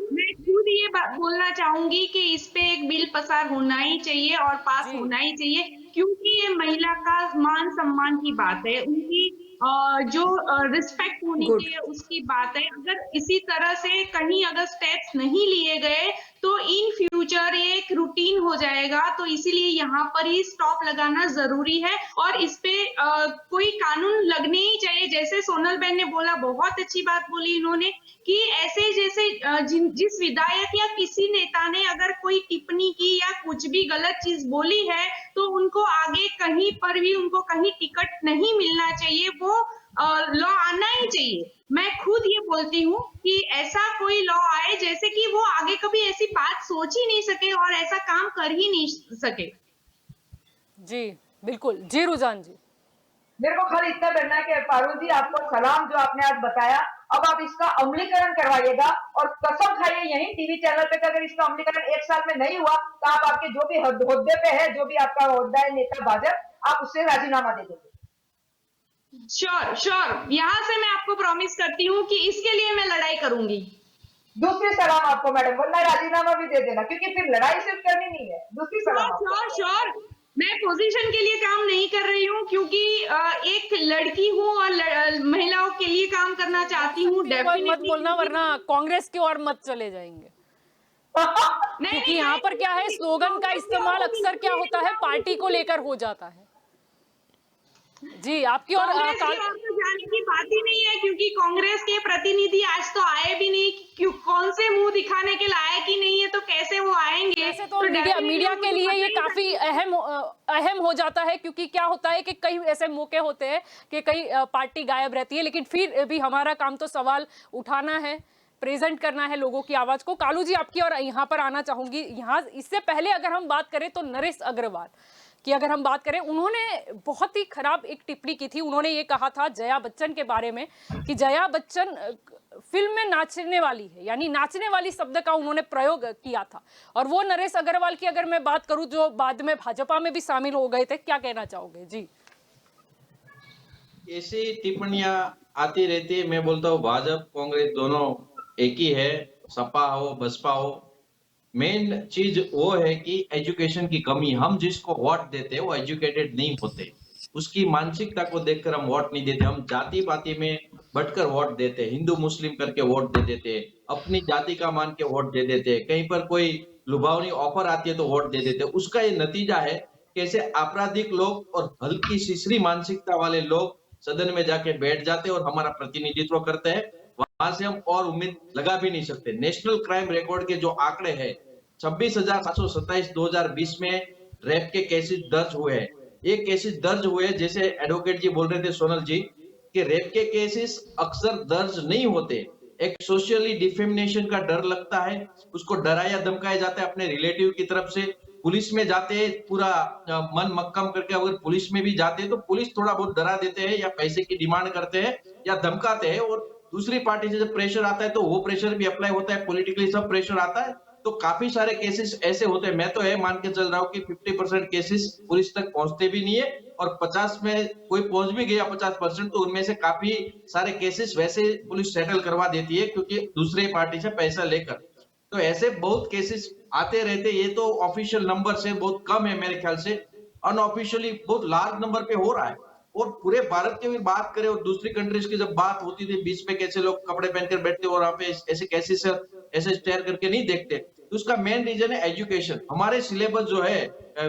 मैं खुद ये बोलना चाहूंगी कि इस पे एक बिल पसार होना ही चाहिए और पास होना ही चाहिए, क्योंकि ये महिला का मान सम्मान की बात है, उनकी जो रिस्पेक्ट होनी चाहिए उसकी बात है। अगर इसी तरह से कहीं अगर स्टेप्स नहीं लिए गए तो इन फ्यूचर ये एक रूटीन हो जाएगा, तो इसीलिए यहाँ पर ही स्टॉप लगाना जरूरी है और इस पे कोई कानून लगने ही चाहिए। जैसे सोनल बहन ने बोला, बहुत अच्छी बात बोली इन्होंने कि ऐसे जैसे जिस विधायक या किसी नेता ने अगर कोई टिप्पणी की या कुछ भी गलत चीज बोली है तो उनको आगे कहीं पर भी उनको कहीं टिकट नहीं मिलना चाहिए, वो लॉ आना ही चाहिए। मैं खुद ये बोलती हूँ कि ऐसा कोई लॉ आए जैसे कि वो आगे कभी ऐसी बात सोच ही नहीं सके और ऐसा काम कर ही नहीं सके। जी बिल्कुल। जी रुझान जी, मेरे को खाली इतना करना है कि पारुल जी आपको सलाम जो आपने आज बताया, अब आप इसका अमलीकरण करवाइएगा और कसम खाइए यही टीवी चैनल पे कि अगर इसका अमलीकरण 1 साल में नहीं हुआ तो आप आपके जो भी होद्दे पे है, जो भी आपका होद्दा है नेता भाजपा, आप उससे राजीनामा दे देंगे। श्योर यहाँ से मैं आपको प्रॉमिस करती हूँ कि इसके लिए मैं लड़ाई करूंगी। दूसरी सलाम आपको मैडम, वरना राजीनामा भी दे देना, क्योंकि फिर लड़ाई सिर्फ करनी नहीं है। दूसरी सलाम। श्योर मैं पोजीशन के लिए काम नहीं कर रही हूँ, क्योंकि एक लड़की हूँ और महिलाओं के लिए काम करना चाहती हूँ। मत बोलना वरना कांग्रेस की ओर मत चले जाएंगे। क्योंकि यहाँ पर क्या है, स्लोगन का इस्तेमाल अक्सर क्या होता है पार्टी को लेकर हो जाता है। जी आपकी और जाने की बात ही नहीं है, क्योंकि कांग्रेस के प्रतिनिधि आज तो आए भी नहीं। कौन से मुंह दिखाने के लायक ही नहीं है तो कैसे वो आएंगे? ऐसे तो तो मीडिया के लिए ये काफी अहम हो जाता है, क्योंकि क्या होता है कि कई ऐसे मौके होते हैं कि कई पार्टी गायब रहती है, लेकिन फिर भी हमारा काम तो सवाल उठाना है, प्रेजेंट करना है लोगों की आवाज को। कालू जी, आपकी और यहाँ पर आना चाहूंगी। यहाँ इससे पहले अगर हम बात करें तो नरेश अग्रवाल की अगर हम बात करें, उन्होंने बहुत ही खराब एक टिप्पणी की थी। उन्होंने ये कहा था जया बच्चन के बारे में कि जया बच्चन फिल्म में नाचने वाली है, यानी नाचने वाली शब्द का उन्होंने प्रयोग किया था। और वो नरेश अग्रवाल की अगर मैं बात करूं जो बाद में भाजपा में भी शामिल हो गए थे, क्या कहना चाहोगे जी? ऐसी टिप्पणियां आती रहती है। मैं बोलता हूँ भाजपा कांग्रेस दोनों एक ही है, सपा हो बसपा हो। मेन चीज वो है कि एजुकेशन की कमी। हम जिसको वोट देते हैं वो एजुकेटेड नहीं होते, उसकी मानसिकता को देखकर हम वोट नहीं देते। हम जाति पाति में बटकर वोट देते, हिंदू मुस्लिम करके वोट दे देते, अपनी जाति का मान के वोट दे देते, कहीं पर कोई लुभावनी ऑफर आती है तो वोट दे देते। उसका ये नतीजा है कि ऐसे आपराधिक लोग और हल्की सीसरी मानसिकता वाले लोग सदन में जाके बैठ जाते और हमारा प्रतिनिधित्व करते हैं। वहां से हम और उम्मीद लगा भी नहीं सकते। नेशनल क्राइम रिकॉर्ड के जो आंकड़े हैं, 26,727 2020 में रेप के केसेस दर्ज हुए हैं। ये केसेस दर्ज हुए, जैसे एडवोकेट जी बोल रहे थे सोनल जी, कि रेप के केसेस अक्सर दर्ज नहीं होते। एक सोशली डिफेमेशन का डर लगता है, उसको डराया धमकाया जाता है अपने रिलेटिव की तरफ से। पुलिस में जाते हैं पूरा मन मक्कम करके, अगर पुलिस में भी जाते हैं तो पुलिस थोड़ा बहुत डरा देते हैं या पैसे की डिमांड करते हैं या धमकाते हैं। और दूसरी पार्टी से जब प्रेशर आता है तो वो प्रेशर भी अप्लाई होता है, पॉलिटिकली सब प्रेशर आता है। तो काफी सारे केसेस ऐसे होते हैं। मैं तो ये मान के चल रहा हूँ कि 50% केसेस पुलिस तक पहुंचते भी नहीं है, और 50 में कोई पहुंच भी गया 50%, तो उनमें से काफी सारे केसेस वैसे पुलिस सेटल करवा देती है क्योंकि दूसरे पार्टी से पैसा लेकर। तो ऐसे बहुत केसेस आते रहते। ये तो ऑफिशियल नंबर से बहुत कम है मेरे ख्याल से, अनऑफिशियली बहुत लार्ज नंबर पे हो रहा है। और पूरे भारत की भी बात करें और दूसरी कंट्रीज की जब बात होती थी, बीच में कैसे लोग कपड़े पहनकर बैठते और वहां पे ऐसे कैसे से ऐसे स्टेयर करके नहीं देखते, तो उसका मेन रीजन है एजुकेशन। हमारे सिलेबस जो है,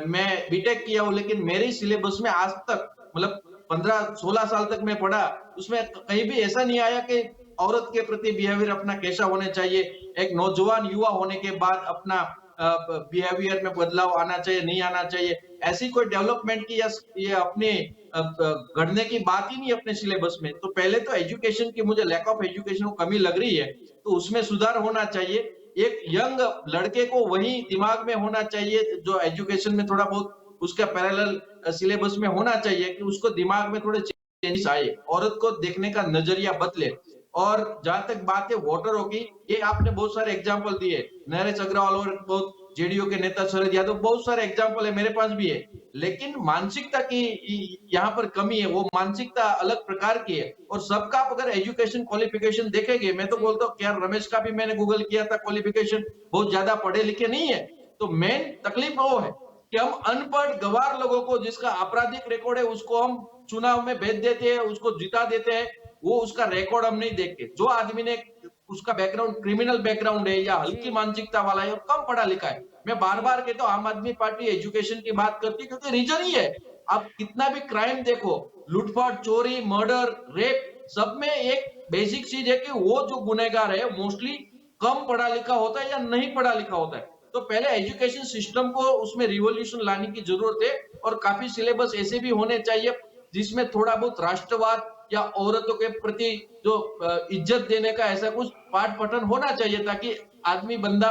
मैं बीटेक किया हूं लेकिन मेरे सिलेबस में आज तक मतलब 15-16 साल तक मैं पढ़ा, उसमें कहीं भी ऐसा नहीं आया कि औरत के प्रति बिहेवियर अपना कैसा होना चाहिए, एक नौजवान युवा होने के बाद अपना बिहेवियर में बदलाव आना चाहिए नहीं आना चाहिए, ऐसी कोई डेवलपमेंट की या ये अपने घड़ने की बात ही नहीं अपने सिलेबस में। तो पहले तो एजुकेशन की मुझे लैक ऑफ एजुकेशन को कमी लग रही है, तो उसमें सुधार होना चाहिए। एक यंग लड़के को वही दिमाग में होना चाहिए जो एजुकेशन में थोड़ा बहुत उसका पैरेलल सिलेबस में होना चाहिए, कि उसको दिमाग में थोड़े चेंजेस आए, औरत को देखने का नजरिया बदले। और जहां तक बात है वोटरों की, ये आपने बहुत सारे एग्जाम्पल दिए, नरेश अग्रवाल और बहुत जेडीयू के नेता शरद यादव, बहुत सारे एग्जाम्पल है, मेरे पास भी है। लेकिन मानसिकता की यहाँ पर कमी है, वो मानसिकता अलग प्रकार की है। और सबका अगर एजुकेशन क्वालिफिकेशन देखेंगे, मैं तो बोलता हूँ यार रमेश का भी मैंने गूगल किया था, क्वालिफिकेशन बहुत ज्यादा पढ़े लिखे नहीं है। तो मेन तकलीफ वो है कि हम अनपढ़ गवार लोगों को, जिसका आपराधिक रिकॉर्ड है, उसको हम चुनाव में भेज देते हैं, उसको जिता देते हैं, वो उसका रिकॉर्ड हम नहीं देखते। जो आदमी ने उसका बैकग्राउंड क्रिमिनल बैकग्राउंड है या हल्की मानसिकता वाला है और कम पढ़ा लिखा है, मैं बार बार कहता हूँ आम आदमी पार्टी एजुकेशन की बात करती है क्योंकि रीजन ही है। आप कितना भी क्राइम देखो, लूटपाट, चोरी, मर्डर, रेप, सब में एक बेसिक चीज है कि वो जो गुनहगार है मोस्टली कम पढ़ा लिखा होता है या नहीं पढ़ा लिखा होता है। तो पहले एजुकेशन सिस्टम को उसमें रिवॉल्यूशन लाने की जरूरत है, और काफी सिलेबस ऐसे भी होने चाहिए जिसमें थोड़ा बहुत राष्ट्रवाद या औरतों के प्रति जो इज्जत देने का ऐसा कुछ पाठ पठन होना चाहिए, ताकि आदमी बंदा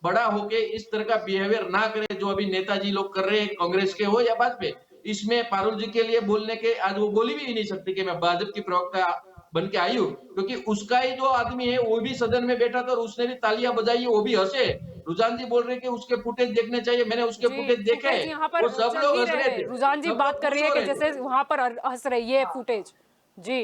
बड़ा होके इस तरह का बिहेवियर ना करे जो अभी नेताजी लोग कर रहे हैं, कांग्रेस के हो या भाजपा। इसमें पारुल जी के लिए बोलने के आज वो बोली भी नहीं सकती कि मैं भाजपा की प्रवक्ता बन के आई हूँ, क्योंकि उसका ही जो आदमी है वो भी सदन में बैठा था और उसने भी तालियां बजाई, वो भी हंसे। रुझान जी बोल रहे कि उसके फुटेज देखने चाहिए, मैंने उसके फुटेज देखे हैं, वो सब लोग हंस रहे थे। रुझान जी बात कर रही है कि जैसे वहां पर हंस रही है फुटेज। जी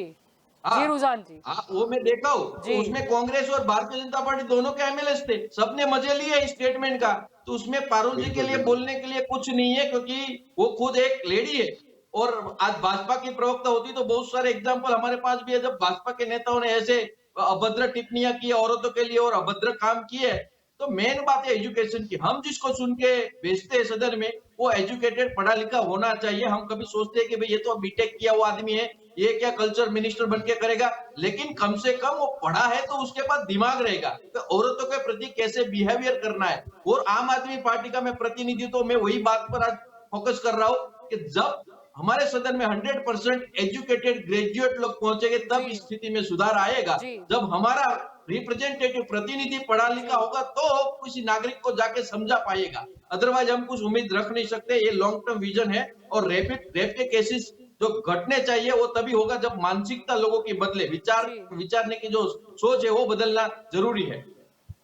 जी रुझान जी, वो मैं देखा हूँ, उसमें कांग्रेस और भारतीय जनता पार्टी दोनों के एमएलए थे, सबने मजे लिए इस स्टेटमेंट का। तो उसमें पारुल जी के लिए बोलने के लिए कुछ नहीं है, क्योंकि वो खुद एक लेडी है। और आज भाजपा की प्रवक्ता होती तो बहुत सारे एग्जाम्पल हमारे पास भी है, जब भाजपा के नेताओं ने ऐसे अभद्र टिप्पणियां की औरतों के लिए और अभद्र काम किए। तो मेन बात है एजुकेशन की। हम जिसको सुन के भेजते हैं सदन में वो एजुकेटेड, पढ़ा लिखा होना चाहिए। हम कभी सोचते हैं कि भाई ये तो बीटेक किया हुआ आदमी है, ये क्या कल्चर मिनिस्टर बन के करेगा, लेकिन कम से कम वो पढ़ा है तो उसके पास दिमाग रहेगा तो औरतों के प्रति कैसे बिहेवियर करना है। और आम आदमी पार्टी का मैं प्रतिनिधि, तो मैं वही बात पर आज फोकस कर रहा हूँ कि जब हमारे सदन में 100% एजुकेटेड ग्रेजुएट लोग पहुंचेंगे तब इस स्थिति में सुधार आएगा। जी। जब हमारा रिप्रेजेंटेटिव प्रतिनिधि पढ़ा लिखा होगा तो किसी नागरिक को जाके समझा पाएगा, अदरवाइज हम कुछ उम्मीद रख नहीं सकते। ये लॉन्ग टर्म विजन है और रेप के केसेस जो घटने चाहिए वो तभी होगा जब मानसिकता लोगों की बदले, विचारने की जो सोच है वो बदलना जरूरी है।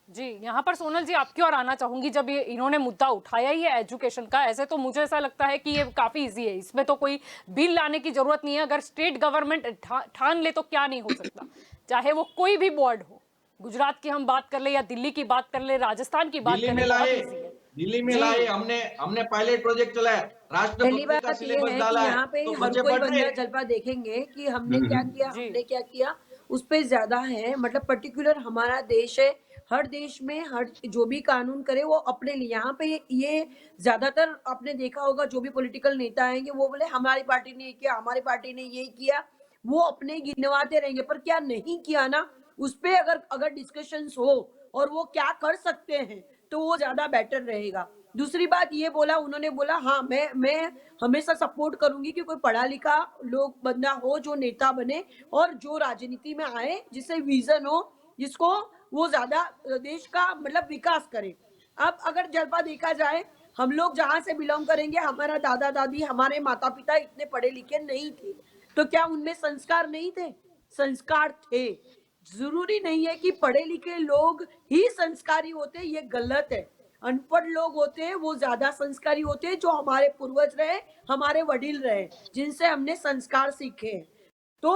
जी, यहाँ पर सोनल जी आपकी ओर आना चाहूंगी। जब ये इन्होंने मुद्दा उठाया ही है एजुकेशन का, ऐसे तो मुझे ऐसा लगता है कि ये काफी इजी है, इसमें तो कोई बिल लाने की जरूरत नहीं है। अगर स्टेट गवर्नमेंट ठान ले तो क्या नहीं हो सकता, चाहे वो कोई भी बोर्ड हो। गुजरात की हम बात कर ले या दिल्ली की बात कर ले, राजस्थान की बात कर ले, बहुत इजी है। दिल्ली में लाए, हमने पायलट प्रोजेक्ट चलाया, पहली राष्ट्रपति बात का ये सिलेबस है कि डाला है यहाँ पे तो हर बच्चे कोई पढ़ रहे बंदा हैं। जलपा देखेंगे कि हमने क्या किया, जी। हमने क्या किया, उस पे ज्यादा है। मतलब पर्टिकुलर हमारा देश है, हर देश में हर जो भी कानून करे वो अपने लिए। यहाँ पे ये ज्यादातर आपने देखा होगा, जो भी पॉलिटिकल नेता आएंगे वो बोले हमारी पार्टी ने ये किया, हमारी पार्टी ने ये किया, वो अपने गिनवाते रहेंगे। पर क्या नहीं किया ना, उस पे अगर डिस्कशंस हो और वो क्या कर सकते हैं तो वो ज्यादा बेटर रहेगा। दूसरी बात ये बोला उन्होंने, बोला हाँ मैं हमेशा सपोर्ट करूंगी कि कोई पढ़ा लिखा लोग बंदा हो जो नेता बने और जो राजनीति में आए, जिसे विजन हो, जिसको वो ज्यादा देश का मतलब विकास करे। अब अगर जलपा देखा जाए, हम लोग जहां से बिलोंग करेंगे, हमारा दादा दादी, हमारे माता पिता इतने पढ़े लिखे नहीं थे, तो क्या उनमें संस्कार नहीं थे? संस्कार थे। जरूरी नहीं है कि पढ़े लिखे लोग ही संस्कारी होते, ये गलत है। अनपढ़ लोग होते हैं वो ज्यादा संस्कारी होते हैं, जो हमारे पूर्वज रहे, हमारे वडील रहे, जिनसे हमने संस्कार सीखे। तो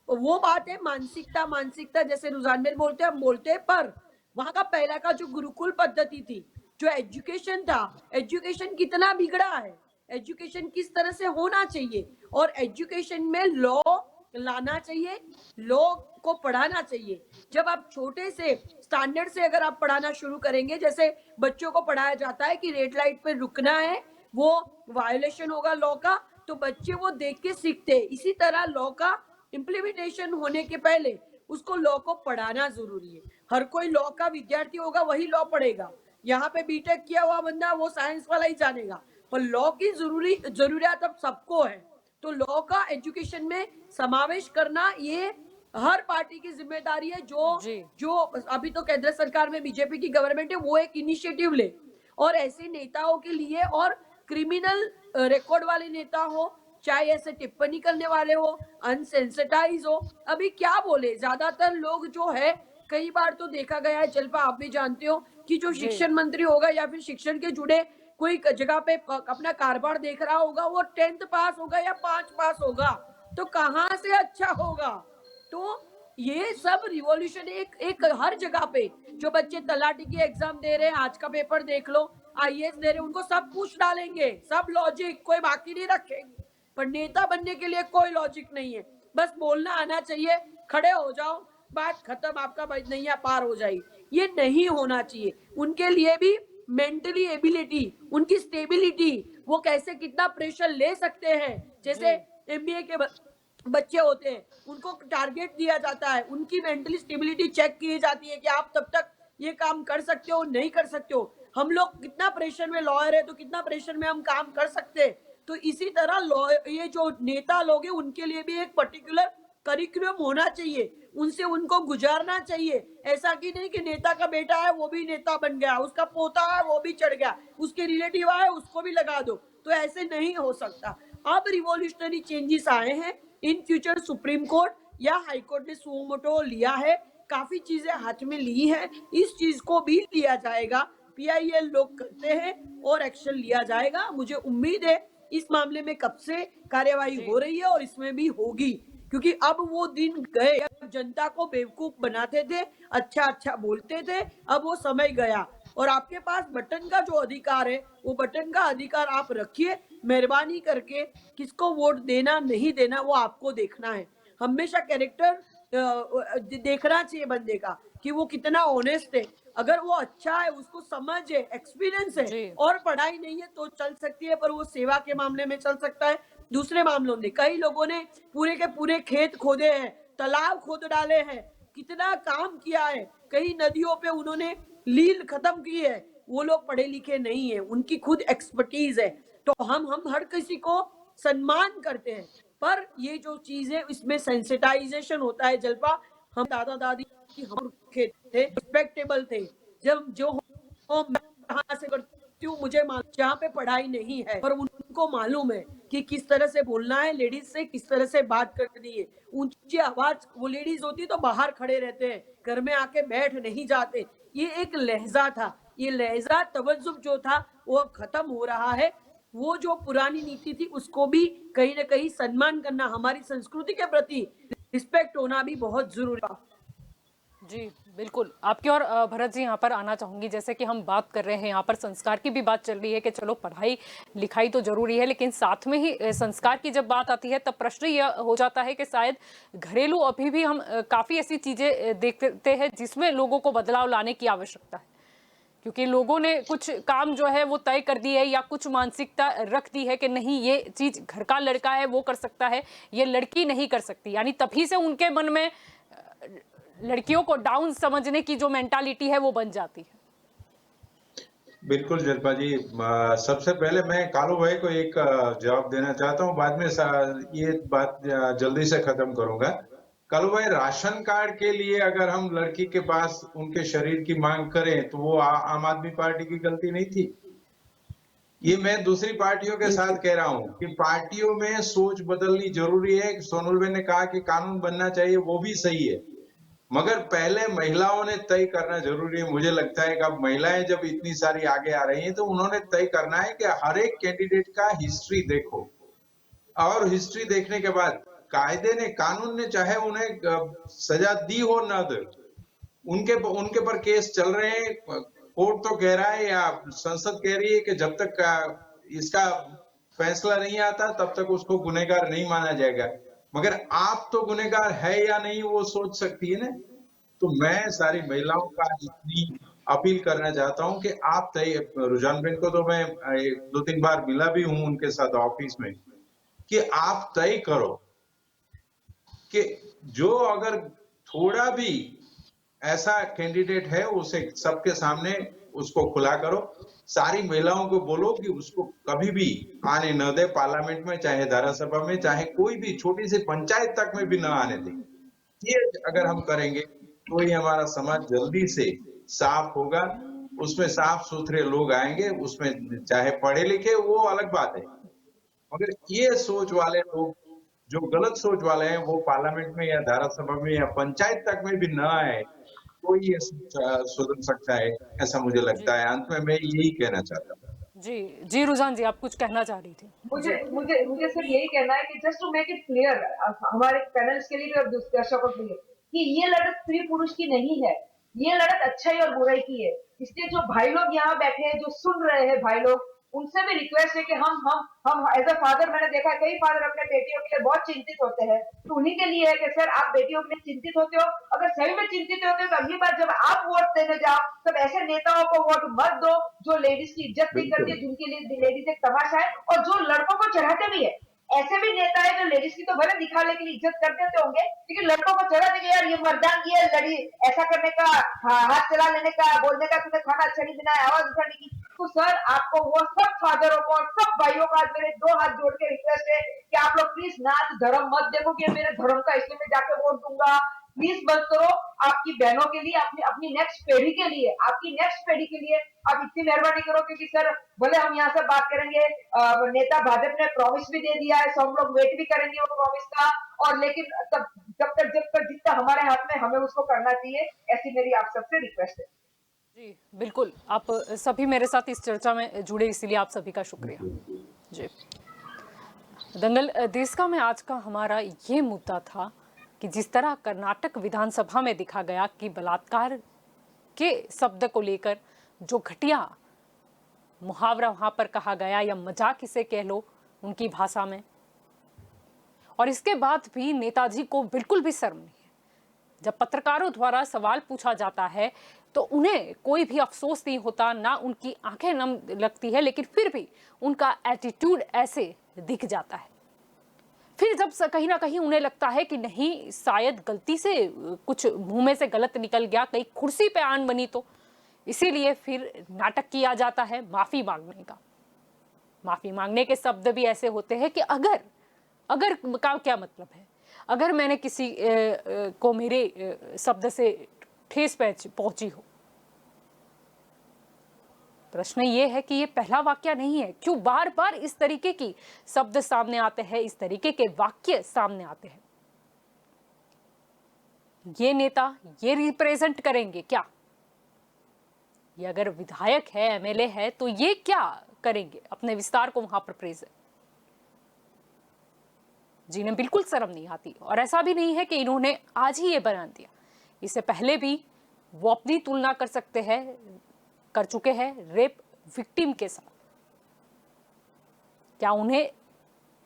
वो बात है, मानसिकता जैसे रुझान में बोलते हैं, हम बोलते हैं, पर वहां का पहला का जो गुरुकुल पद्धति थी, जो एजुकेशन था, एजुकेशन कितना बिगड़ा है, एजुकेशन किस तरह से होना चाहिए, और एजुकेशन में लॉ लाना चाहिए, लॉ को पढ़ाना चाहिए। जब आप छोटे से स्टैंडर्ड से अगर आप पढ़ाना शुरू करेंगे, जैसे बच्चों को पढ़ाया जाता है कि रेड लाइट पे रुकना है, वो वायोलेशन होगा लॉ का, तो बच्चे वो देख के सीखते हैं। इसी तरह लॉ का इम्प्लीमेंटेशन होने के पहले उसको लॉ को पढ़ाना जरूरी है। हर कोई लॉ का विद्यार्थी होगा वही लॉ पढ़ेगा। यहाँ पे बीटेक किया हुआ बंदा वो साइंस वाला ही जानेगा, पर लॉ की जरूरियात अब सबको है। तो लॉ का एजुकेशन में समावेश करना ये हर पार्टी की जिम्मेदारी है। जो अभी तो केंद्र सरकार में बीजेपी की गवर्नमेंट है, वो एक इनिशिएटिव ले और ऐसे नेताओं के लिए, और क्रिमिनल रिकॉर्ड वाले नेता हो, चाहे ऐसे टिप्पणी करने वाले हो, अनसेंसिटाइज हो। अभी क्या बोले, ज्यादातर लोग जो है, कई बार तो देखा गया है, जलपा आप भी जानते हो कि जो शिक्षण मंत्री होगा या फिर शिक्षण के जुड़े कोई जगह पे अपना कारोबार देख रहा होगा, वो 10th पास होगा या 5 पास होगा, तो कहाँ से अच्छा होगा। तो ये सब रिवॉल्यूशन एक हर जगह पे, जो बच्चे तलाटी की एग्जाम दे रहे हैं, आज का पेपर देख लो, आईएएस दे रहे हैं, उनको सब पूछ डालेंगे, सब लॉजिक, कोई बाकी नहीं रखेंगे। पर नेता बनने के लिए कोई लॉजिक नहीं है, बस बोलना आना चाहिए, खड़े हो जाओ, बात खत्म, आपका नैया पार हो जाएगी। ये नहीं होना चाहिए। उनके लिए भी मेंटली एबिलिटी, उनकी स्टेबिलिटी, वो कैसे कितना प्रेशर ले सकते हैं। जैसे एमबीए के बच्चे होते हैं, उनको टारगेट दिया जाता है, उनकी मेंटली स्टेबिलिटी चेक की जाती है कि आप तब तक ये काम कर सकते हो, नहीं कर सकते हो। हम लोग कितना प्रेशर में, लॉयर है तो कितना प्रेशर में हम काम कर सकते हैं। तो इसी तरह ये जो नेता लोग हैं, उनके लिए भी एक पर्टिकुलर करिकुलम होना चाहिए, उनसे उनको गुजारना चाहिए। ऐसा कि नहीं कि नेता का बेटा है वो भी नेता बन गया, उसका पोता है वो भी चढ़ गया, उसके रिलेटिव आए उसको भी लगा दो, तो ऐसे नहीं हो सकता। अब रिवॉल्यूशनरी चेंजेस आए हैं। इन फ्यूचर सुप्रीम कोर्ट या हाई कोर्ट ने सुओ मोटो लिया है, काफी चीजें हाथ में ली है, इस चीज को भी लिया जाएगा। पीआईएल लोग करते हैं और एक्शन लिया जाएगा। मुझे उम्मीद है इस मामले में कब से कार्यवाही हो रही है और इसमें भी होगी, क्योंकि अब वो दिन गए, जनता को बेवकूफ बनाते थे, अच्छा बोलते थे, अब वो समय गया। और आपके पास बटन का जो अधिकार है, वो बटन का अधिकार आप रखिए। मेहरबानी करके किसको वोट देना नहीं देना वो आपको देखना है। हमेशा कैरेक्टर देखना चाहिए बंदे का कि वो कितना ऑनेस्ट है। अगर वो अच्छा है, उसको समझ है, एक्सपीरियंस है और पढ़ाई नहीं है तो चल सकती है, पर वो सेवा के मामले में चल सकता है, दूसरे मामलों में कई लोगों ने पूरे के पूरे खेत खोदे हैं, तालाब खोद डाले हैं, कितना काम किया है, कई नदियों पे उन्होंने लील खत्म की है। वो लोग पढ़े लिखे नहीं है, उनकी खुद एक्सपर्टीज है। तो हम हर किसी को सम्मान करते हैं, पर ये जो चीज है इसमें सेंसिटाइजेशन होता है। जल्पा, हम दादा दादी हम थे, रिस्पेक्टेबल थे। जब जो मैं यहाँ से करती हूँ, मुझे जहाँ पे पढ़ाई नहीं है पर उनको मालूम है कि किस तरह से बोलना है, लेडीज से किस तरह से बात करनी है। ऊंची आवाज, वो लेडीज होती है तो बाहर खड़े रहते हैं, घर में आके बैठ नहीं जाते। ये एक लहजा था, ये लहजा तवज्जुब जो था वो अब खत्म हो रहा है। वो जो पुरानी नीति थी उसको भी कहीं ना कहीं सम्मान करना, हमारी संस्कृति के प्रति रिस्पेक्ट होना भी बहुत जरूरी है। जी बिल्कुल, आपकी और भरत जी यहाँ पर आना चाहूंगी। जैसे कि हम बात कर रहे हैं, यहाँ पर संस्कार की भी बात चल रही है कि चलो पढ़ाई लिखाई तो जरूरी है, लेकिन साथ में ही संस्कार की जब बात आती है तब प्रश्न यह हो जाता है कि शायद घरेलू अभी भी हम काफ़ी ऐसी चीज़ें देखते हैं जिसमें लोगों को बदलाव लाने की आवश्यकता है, क्योंकि लोगों ने कुछ काम जो है वो तय कर दी है या कुछ मानसिकता रख दी है कि नहीं ये चीज़ घर का लड़का है वो कर सकता है, ये लड़की नहीं कर सकती। यानी तभी से उनके मन में लड़कियों को डाउन समझने की जो मेंटालिटी है वो बन जाती है। बिल्कुल जल्पा जी, सबसे पहले मैं कालू भाई को एक जवाब देना चाहता हूँ, बाद में ये बात जल्दी से खत्म करूंगा। कालू भाई, राशन कार्ड के लिए अगर हम लड़की के पास उनके शरीर की मांग करें तो वो आम आदमी पार्टी की गलती नहीं थी। ये मैं दूसरी पार्टियों के साथ कह रहा हूँ कि पार्टियों में सोच बदलनी जरूरी है। सोनल भाई ने कहा कि कानून बनना चाहिए, वो भी सही है, मगर पहले महिलाओं ने तय करना जरूरी है। मुझे लगता है कि अब महिलाएं जब इतनी सारी आगे आ रही हैं तो उन्होंने तय करना है कि हर एक कैंडिडेट का हिस्ट्री देखो, और हिस्ट्री देखने के बाद कायदे ने, कानून ने चाहे उन्हें सजा दी हो न दे, उनके पर केस चल रहे हैं। कोर्ट तो कह रहा है या संसद कह रही है कि जब तक इसका फैसला नहीं आता तब तक उसको गुनहगार नहीं माना जाएगा, मगर आप तो गुनहगार है या नहीं वो सोच सकती है ना। तो मैं सारी महिलाओं का इतनी अपील करना चाहता हूं कि आप तय, रुझान बहन को तो मैं 2-3 बार मिला भी हूं उनके साथ ऑफिस में, कि आप तय करो कि जो अगर थोड़ा भी ऐसा कैंडिडेट है उसे सबके सामने उसको खुला करो। सारी महिलाओं को बोलो कि उसको कभी भी आने न दे पार्लियामेंट में, चाहे धारासभा में, चाहे कोई भी छोटी सी पंचायत तक में भी न आने दे। ये अगर हम करेंगे तो ही हमारा समाज जल्दी से साफ होगा, उसमें साफ सुथरे लोग आएंगे, उसमें चाहे पढ़े लिखे वो अलग बात है, मगर ये सोच वाले लोग, जो गलत सोच वाले हैं, वो पार्लियामेंट में या धारासभा में या पंचायत तक में भी न आए तो ये सुधर सकता है, ऐसा मुझे लगता है। अंत में मैं यही कहना चाहता हूँ। जी रुझान जी, आप कुछ कहना चाह रही थी। मुझे सिर्फ यही कहना है कि just to make it clear हमारे पैनल्स के लिए भी और दर्शकों के लिए कि ये लड़त स्त्री पुरुष की नहीं है, ये लड़त अच्छाई और बुराई की है। इसलिए जो भाई लोग यहाँ बैठे हैं, जो सुन रहे हैं भाई लोग, उनसे भी रिक्वेस्ट है कि हम एज अ फादर, मैंने देखा कई फादर अपने बेटियों के लिए बहुत चिंतित होते हैं, तो उन्हीं के लिए है कि सर आप बेटियों के लिए चिंतित होते हो, अगर सही में चिंतित होते हो तो अगली बार जब आप वोट देने जाओ तब ऐसे नेताओं को वोट मत दो जो लेडीज की इज्जत नहीं करती, जिनके लिए लेडीज एक तमाशा है और जो लड़कों को चढ़ाते भी है। ऐसे भी नेता है जो लेडीज की तो भले दिखाने के लिए इज्जत कर देते होंगे, लेकिन लड़कों को चढ़ा देंगे, यार ये मर्दानगी है, लड़ी ऐसा करने का, हाथ चला लेने का, बोलने का, तुम्हें खाना अच्छा नहीं बनाया, आवाज उठाने की। तो सर आपको वो सब फादरों को और सब भाइयों का मेरे 2 हाथ जोड़ के रिक्वेस्ट है कि आप लोग प्लीज नाच धर्म मत देखो कि मेरे धर्म का इसलिए मैं जाके वोट दूंगा, प्लीज मत करो। आपकी बहनों के लिए, अपनी नेक्स्ट पीढ़ी के लिए, आपकी नेक्स्ट पीढ़ी के लिए आप इतनी मेहरबानी करो, क्योंकि सर भले हम यहाँ से बात करेंगे, नेता भाजपा ने प्रॉमिस भी दे दिया है, सब लोग वेट भी करेंगे वो प्रॉमिस का, और लेकिन जब तक जितना हमारे हाथ में, हमें उसको करना चाहिए, ऐसी मेरी आप सबसे रिक्वेस्ट है। जी बिल्कुल, आप सभी मेरे साथ इस चर्चा में जुड़े, इसीलिए आप सभी का शुक्रिया। जी दंगल देश में आज का हमारा ये मुद्दा था कि जिस तरह कर्नाटक विधानसभा में देखा गया कि बलात्कार के शब्द को लेकर जो घटिया मुहावरा वहां पर कहा गया या मजाक इसे कह लो उनकी भाषा में, और इसके बाद भी नेताजी को बिल्कुल भी शर्म नहीं है। जब पत्रकारों द्वारा सवाल पूछा जाता है तो उन्हें कोई भी अफसोस नहीं होता, ना उनकी आंखें नम लगती है, लेकिन फिर भी उनका एटीट्यूड ऐसे दिख जाता है। फिर जब कहीं ना कहीं उन्हें लगता है कि नहीं, शायद गलती से कुछ मुंह में से गलत निकल गया, कहीं कुर्सी पे आन बनी, तो इसीलिए फिर नाटक किया जाता है माफी मांगने का। माफी मांगने के शब्द भी ऐसे होते हैं कि अगर का क्या मतलब है, अगर मैंने किसी को मेरे शब्द से ठेस पहुंची हो। प्रश्न ये है कि ये पहला वाक्य नहीं है, क्यों बार बार इस तरीके की शब्द सामने आते हैं, इस तरीके के वाक्य सामने आते हैं? ये नेता ये रिप्रेजेंट करेंगे क्या? ये अगर विधायक है, एमएलए है, तो ये क्या करेंगे अपने विस्तार को वहां पर प्रेजेंट? जिन्हें बिल्कुल शर्म नहीं आती। और ऐसा भी नहीं है कि इन्होंने आज ही ये बयान दिया, इससे पहले भी वो अपनी तुलना कर चुके हैं रेप विक्टिम के साथ। क्या उन्हें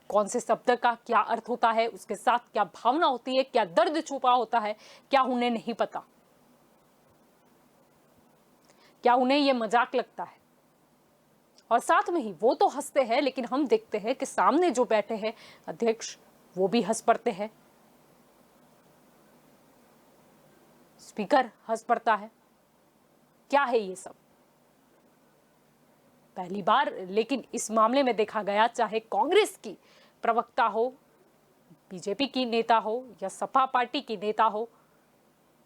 कौन से शब्द का क्या अर्थ होता है, उसके साथ क्या भावना होती है, क्या दर्द छुपा होता है, क्या उन्हें नहीं पता? क्या उन्हें यह मजाक लगता है? और साथ में ही वो तो हंसते हैं, लेकिन हम देखते हैं कि सामने जो बैठे हैं अध्यक्ष, वो भी हंस पड़ते हैं, स्पीकर हंस पड़ता है। क्या है ये सब? पहली बार लेकिन इस मामले में देखा गया, चाहे कांग्रेस की प्रवक्ता हो, बीजेपी की नेता हो, या सपा पार्टी की नेता हो,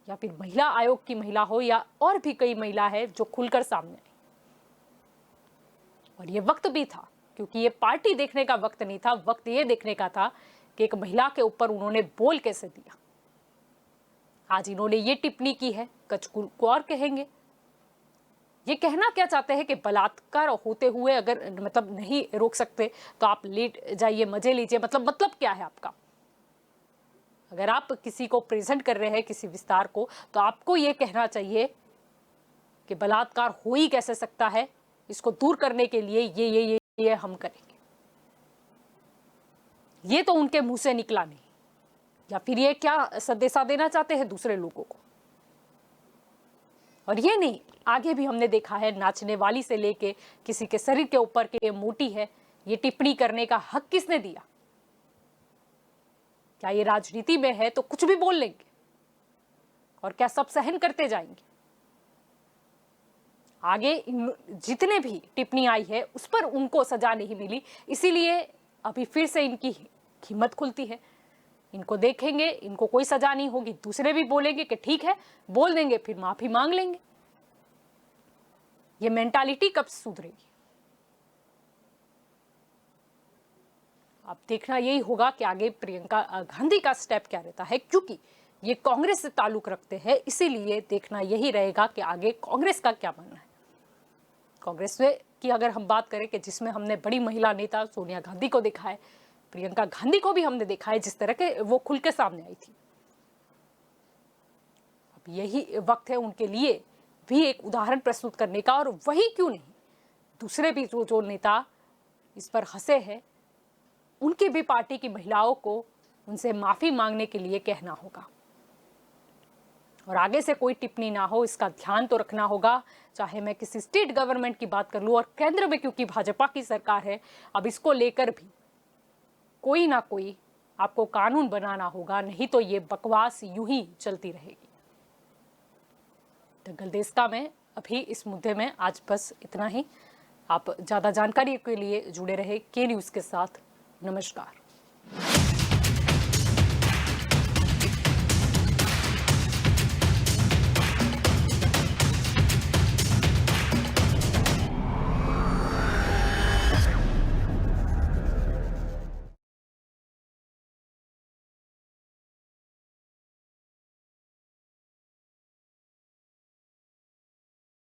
या फिर महिला आयोग की महिला हो, या और भी कई महिला है जो खुलकर सामने आई। और ये वक्त भी था, क्योंकि ये पार्टी देखने का वक्त नहीं था, वक्त ये देखने का था कि एक महिला के ऊपर उन्होंने बोल कैसे दिया। आज इन्होंने ये टिप्पणी की है, कचकुल को और कहेंगे। ये कहना क्या चाहते हैं कि बलात्कार होते हुए अगर मतलब नहीं रोक सकते तो आप लेट जाइए, मजे लीजिए। मतलब क्या है आपका? अगर आप किसी को प्रेजेंट कर रहे हैं, किसी विस्तार को, तो आपको ये कहना चाहिए कि बलात्कार हो ही कैसे सकता है, इसको दूर करने के लिए ये हम करेंगे। ये तो उनके मुंह से निकला नहीं। या फिर ये क्या संदेशा देना चाहते हैं दूसरे लोगों को? और ये नहीं, आगे भी हमने देखा है, नाचने वाली से लेके किसी के शरीर के ऊपर के मोटी है, ये टिप्पणी करने का हक किसने दिया? क्या ये राजनीति में है तो कुछ भी बोल लेंगे? और क्या सब सहन करते जाएंगे? आगे जितने भी टिप्पणी आई है उस पर उनको सजा नहीं मिली, इसीलिए अभी फिर से इनकी हिम्मत खुलती है। इनको देखेंगे, इनको कोई सजा नहीं होगी, दूसरे भी बोलेंगे कि ठीक है, बोल देंगे, फिर माफी मांग लेंगे। ये मेंटालिटी कब सुधरेगी? अब देखना यही होगा कि आगे प्रियंका गांधी का स्टेप क्या रहता है, क्योंकि ये कांग्रेस से ताल्लुक रखते हैं, इसीलिए देखना यही रहेगा कि आगे कांग्रेस का क्या मानना है। कांग्रेस की अगर हम बात करें कि जिसमें हमने बड़ी महिला नेता सोनिया गांधी को देखा है, प्रियंका गांधी को भी हमने देखा है, जिस तरह के वो खुल के सामने आई थी। अब यही वक्त है उनके लिए भी एक उदाहरण प्रस्तुत करने का, और वही क्यों नहीं, दूसरे भी जो नेता इस पर हंसे हैं, उनकी भी पार्टी की महिलाओं को उनसे माफी मांगने के लिए कहना होगा। और आगे से कोई टिप्पणी ना हो, इसका ध्यान तो रखना होगा। चाहे मैं किसी स्टेट गवर्नमेंट की बात कर लूं, और केंद्र में क्योंकि भाजपा की सरकार है, अब इसको लेकर भी कोई ना कोई आपको कानून बनाना होगा, नहीं तो ये बकवास यूं ही चलती रहेगी। दंगल देशका में अभी इस मुद्दे में आज बस इतना ही। आप ज्यादा जानकारी के लिए जुड़े रहे के न्यूज़ के साथ। नमस्कार।